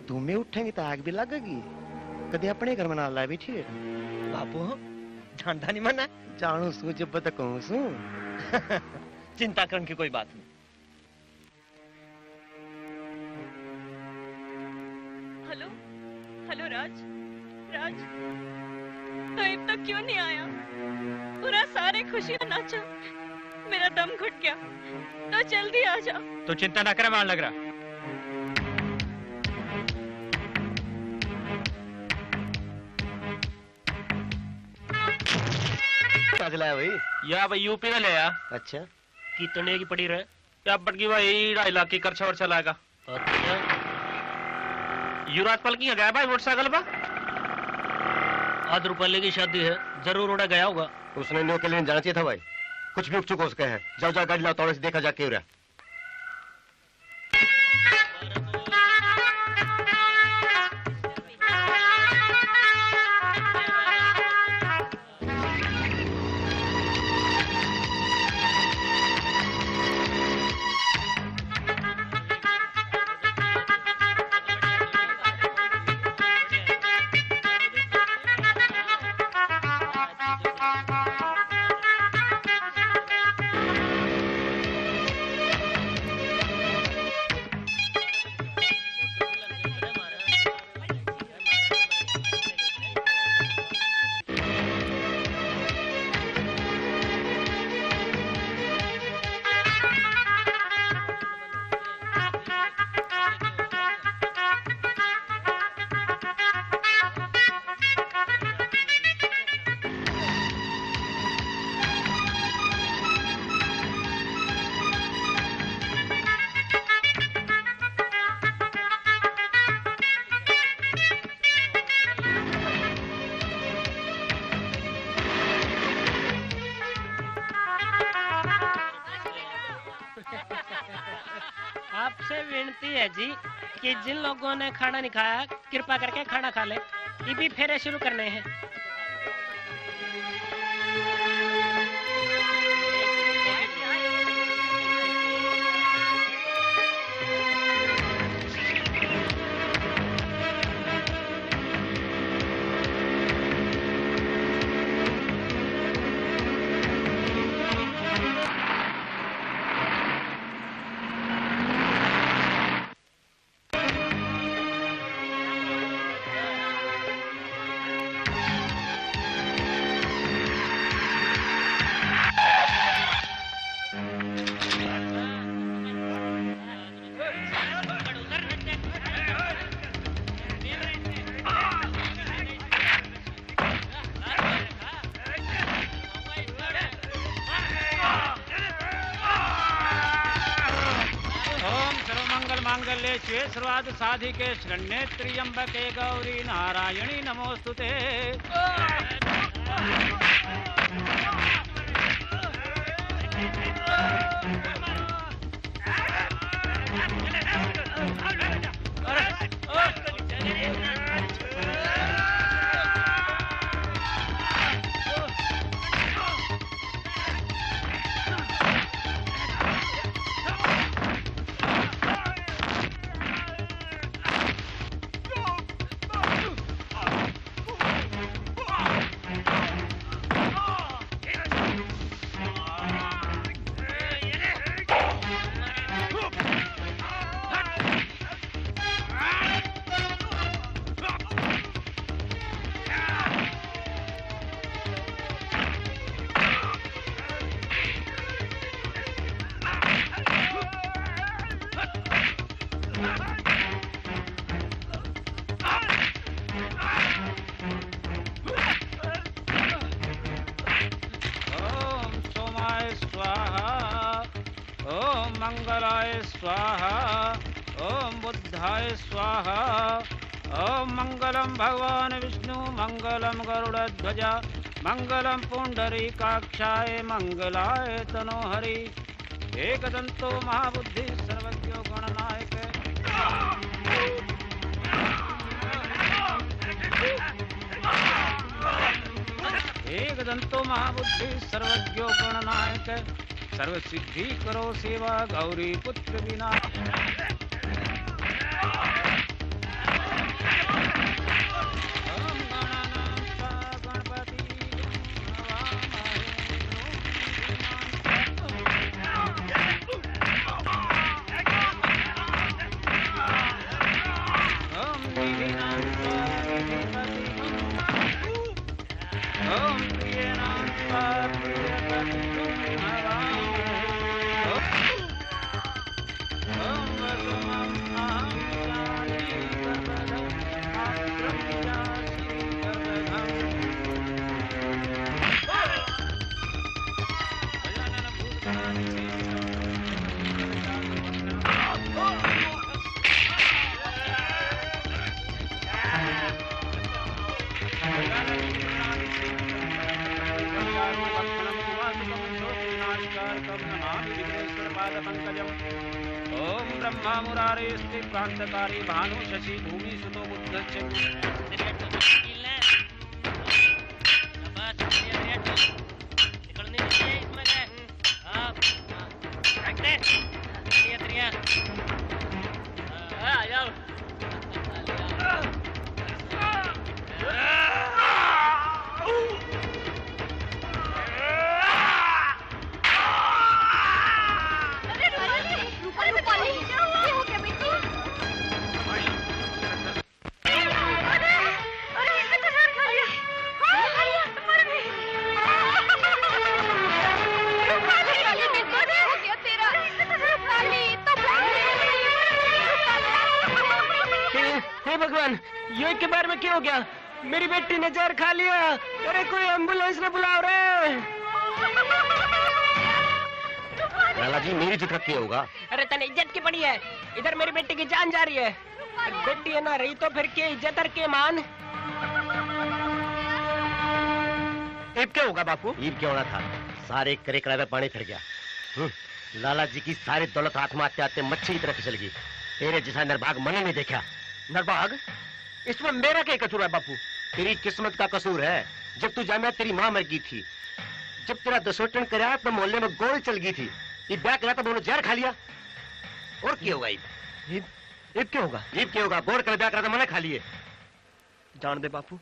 तुम्हें उठेंगे तो आग भी लगेगी। कदे अपने घर में ना ला बैठी बापू जानता नहीं मना। जानू सू जब तक कहूँ सू। चिंता करने की कोई बात नहीं। हेलो हेलो राज राज, तो अब तक क्यों नहीं आया? पूरा सारे खुशियां नाचा, मेरा दम घुट गया। तो जल्दी आ जा। तो चिंता ना करे, मान लग रहा। लाया भाई? या भाई यूपी में ले या। अच्छा कितने की पड़ी रहे? क्या पटकी भाई 2.5 लाख की खर्चा वर्चा लाएगा। अच्छा यू राजपाल की गया भाई मोटरसाइकिल पर। आध रुपये की शादी है, जरूर उड़ा गया होगा। उसने नो के लिए जाना चाहिए था भाई। कुछ भी चुक उसके है। जाओ जाओ गाड़ी लाओ, तोड़े से देखा जा क्यों रहा। आपसे विनती है जी कि जिन लोगों ने खाना नहीं खाया कृपा करके खाना खा ले। ये भी फेरे शुरू करने हैं। मांगल्ये शिवे सर्वार्थ साधिके शरण्ये त्र्यंबके गौरी नारायणी नमोस्तुते। स्वाहा ओम बुद्धाय स्वाहा ओम मंगलम भगवान विष्णु मंगलम गरुड़ध्वज मंगलम पुंडरीकाक्षाय मंगलाय तनोहरि एकदंतो महाबुद्धि सर्वज्ञो गणनायक एकदंतो महाबुद्धि सर्वज्ञो गणनायक सर्वसिद्धि करो सेवा गौरी पुत्र विनायक ओम ब्रह्मा मुरारे स्थित क्रांतकारी भानु शशि भूमि सुतो बुद्ध भगवान, ये एक के बार में क्या हो गया? मेरी बेटी ने जहर खा लिया। अरे कोई एम्बुलेंस ने बुलाओ रे। लाला जी मेरी इज्जत रखी होगा। अरे तने इज्जत की पड़ी है, इधर मेरी बेटी की जान जा रही है। बेटी है ना रही तो फिर के इज्जत और के मान। ईब क्या होगा बापू? ईब क्या होना था, सारे करे कराए में पानी फिर गया। लाला जी की सारी दौलत हाथ में आते आते मच्छी की तरह फिसल गई। तेरे जैसा निर्भाग मैंने नहीं देखा। निर्भाग? इसमें मेरा क्या कसूर है बापू? तेरी किस्मत का कसूर है। जब तू जामिया तेरी माँ मर गई थी, जब तेरा दसोटन कराया तो मोहल्ले में गोली चल गई थी। ये बैग करा तो बोलो जहर खा लिया। और क्या होगा? ईब क्या होगा? ईब क्या होगा? बोर्ड कर बैग करा तो मैंने खा लिए। जान दे बापू।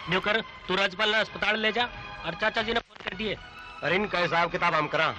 न्यूकर, तू राज्यपाल अस्पताल ले जा और चाचा जी ने फोन कर दिए। अरे इनका हिसाब किताब हम करा।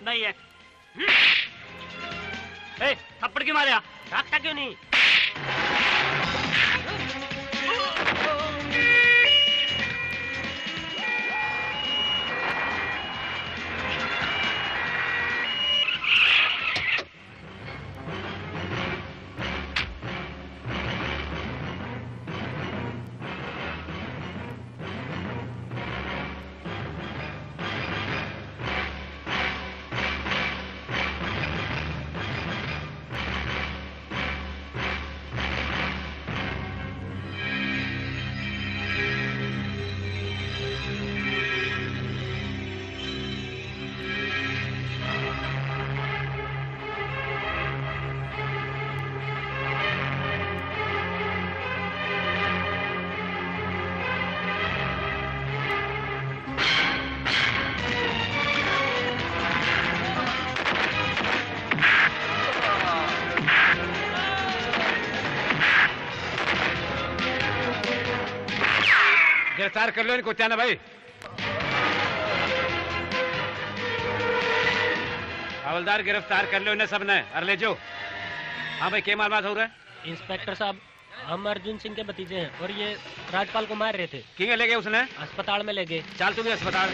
नहीं है। ए, थप्पड़ क्यों मारा? भागता क्यों नहीं? गिरफ्तार कर लो इनको, क्या ना भाई। हवलदार गिरफ्तार कर लो इन्हें सबने, और ले जाओ। हाँ भाई, क्या मालूम हो रहा है? इंस्पेक्टर साहब, हम अर्जुन सिंह के भतीजे हैं और ये राजपाल को मार रहे थे। किंग ले गए उसने? अस्पताल में ले गए। चल तू भी अस्पताल।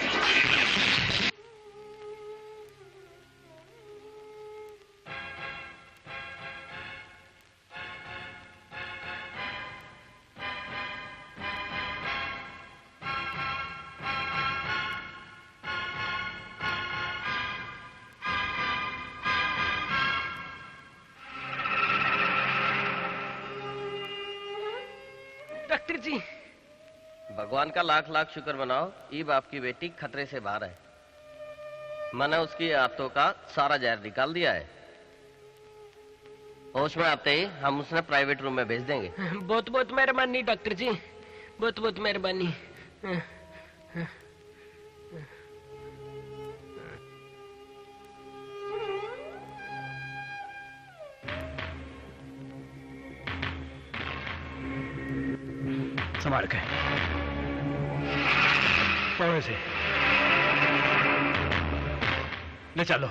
डॉक्टर जी, भगवान का लाख लाख शुक्र मनाओ, ईब आपकी बेटी खतरे से बाहर है। मैंने उसकी आंतों का सारा जहर निकाल दिया है। होश में आते ही हम उसने प्राइवेट रूम में भेज देंगे। बहुत बहुत मेहरबानी डॉक्टर जी, बहुत बहुत मेहरबानी। संभाल के पौड़े से ले चलो।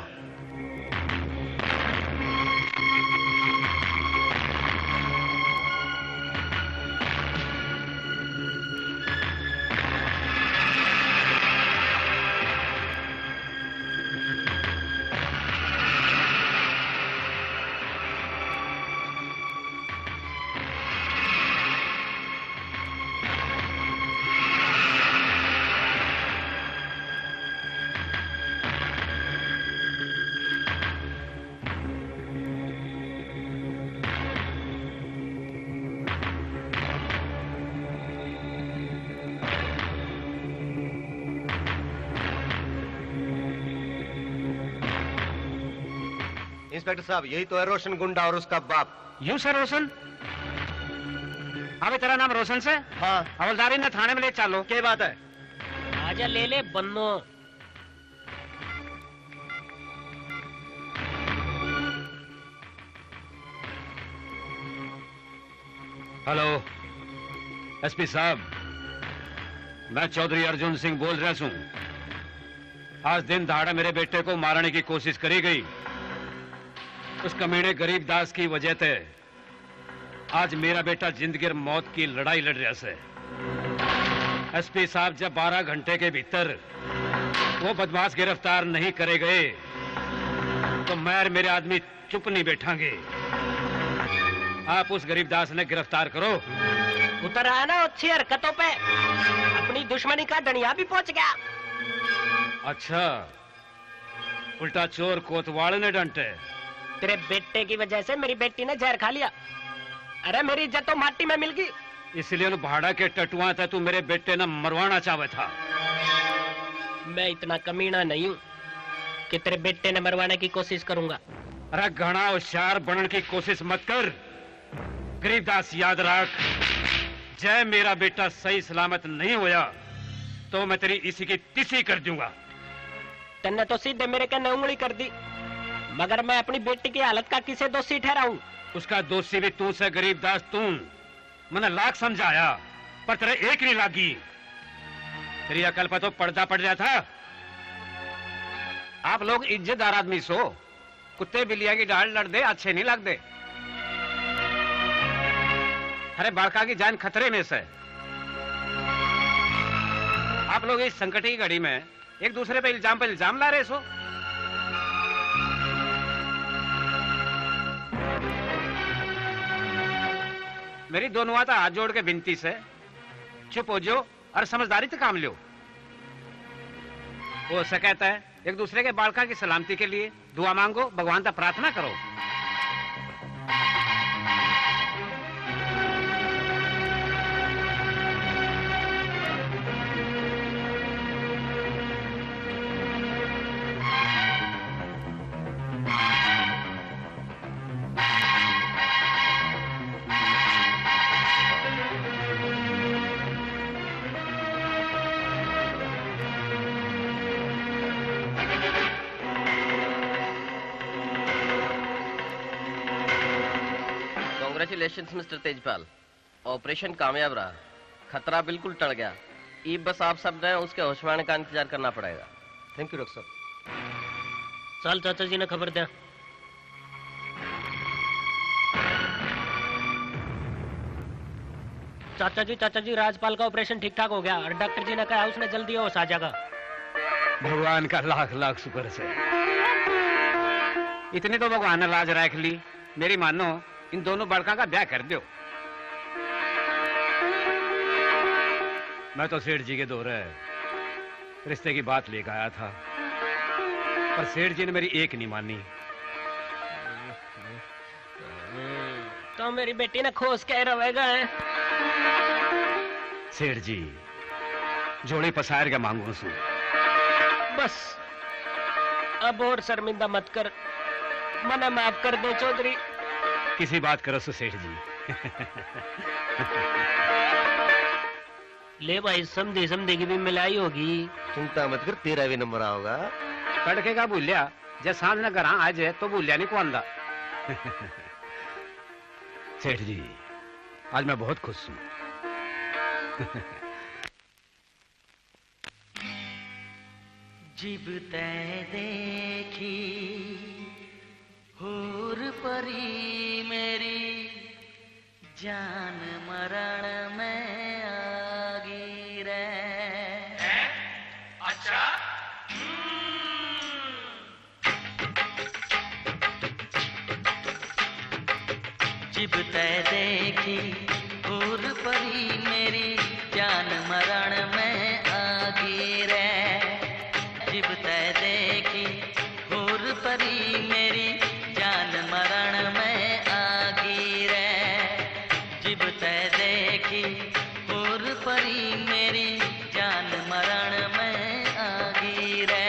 इंस्पेक्टर साहब, यही तो है रोशन गुंडा और उसका बाप। यूं से रोशन? अबे तेरा नाम रोशन से? हाँ। हवलदारी ने थाने में ले चलो। क्या बात है? आजा ले ले बन्नो। हेलो एसपी साहब, मैं चौधरी अर्जुन सिंह बोल रहा हूं। आज दिन दहाड़े मेरे बेटे को मारने की कोशिश करी गई। उस कमीने गरीब दास की वजह से आज मेरा बेटा जिंदगी और मौत की लड़ाई लड़ रहा है। एसपी साहब, जब 12 घंटे के भीतर वो बदमाश गिरफ्तार नहीं करे गए तो मैं और मेरे आदमी चुप नहीं बैठांगे। आप उस गरीब दास ने गिरफ्तार करो। उतर आया ना अच्छी हरकतों पे, अपनी दुश्मनी का डंडिया भी पहुंच गया। अच्छा, उल्टा चोर कोतवाल ने डंटे। तेरे बेटे की वजह से मेरी बेटी ने जहर खा लिया। अरे मेरी इज्जत तो माटी में मिल गई। इसलिए उन भाड़ा के टटुआ था तू मेरे बेटे ने मरवाना चाहे था। मैं इतना कमीना नहीं हूँ कि तेरे बेटे ने मरवाने की कोशिश करूंगा। अरे घना होशियार बनने की कोशिश मत कर। गरीबदास याद रख, जय मेरा बेटा सही सलामत नहीं होया तो मैं तेरी इसी की तिसी कर दूंगा। तन्ने तो सीधे मेरे कहने उंगली कर दी, मगर मैं अपनी बेटी की हालत का किसे दोषी ठहराऊं? उसका दोषी भी तू से गरीबदास तू। मैंने लाख समझाया पर तेरे एक नहीं लागी। तेरी अकल पर तो पर्दा पड़ गया था। आप लोग इज्जतदार आदमी सो, कुत्ते बिल्लिया की डाल लड़ दे अच्छे नहीं लगते। अरे बालका की जान खतरे में से। आप लोग इस संकट की घड़ी में एक दूसरे पे इल्जाम ला रहे सो। मेरी दोनों आता हाथ जोड़ के विनती से चुप हो जाओ और समझदारी से काम लो। वो ऐसा कहता है एक दूसरे के बालका की सलामती के लिए दुआ मांगो, भगवान से प्रार्थना करो। कांग्रेचुलेशंस मिस्टर तेजपाल, ऑपरेशन कामयाब रहा, खतरा बिल्कुल टल गया। अब बस आप सब ने उसके होश में आने का इंतजार करना पड़ेगा। थैंक यू डॉक्टर साहब। चल चाचा जी ने खबर दिया। चाचा जी राजपाल का ऑपरेशन ठीक ठाक हो गया और डॉक्टर जी ने कहा उसने जल्दी होश आ जाएगा। भगवान का लाख लाख शुक्र से। इतनी तो भगवान ने लाज रख ली। मेरी मानो इन दोनों बड़का का ब्याह कर दो। मैं तो सेठ जी के दौरे रिश्ते की बात लेकर आया था, पर सेठ जी ने मेरी एक नहीं मानी। तो मेरी बेटी ने खोस के रहेगा। सेठ जी जोड़े पसार के मांगू सू। बस अब और शर्मिंदा मत कर, मना माफ कर दो चौधरी। किसी बात करो सो सेठ जी। ले भाई समझे की भी मिलाई होगी। चिंता मत कर, तेरा भी नंबर आओगा। तड़के का भूलिया जब सांझ न घर आ जाए तो भूलिया नहीं को आंदा। सेठ जी आज मैं बहुत खुश हूँ। जिब तै देखी हूर परी मेरी, जान मरण में आगी रे। अच्छा जिब तै देखी हूर परी मेरी, जान मरण में आगी रे। जिब तै देखी हूर परी मेरी, जान मरण में आगी रे। जिब तै देखी हूर परी मेरी, जान मरण में आगी रे।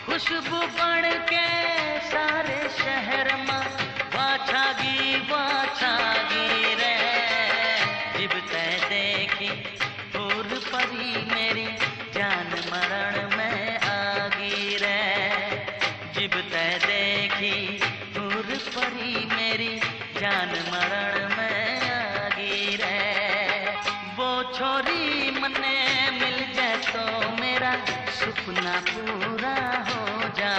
खुशबू बन के सारे शहर में वाछागी रे। जिब तै देखी हूर परी मेरी, जान मरण में आगी रे। जिब तै देखी हूर परी मेरी, जान मरण में आगी रे। वो छोरी मने मिल जाए तो मेरा सपना पूरा हो जा।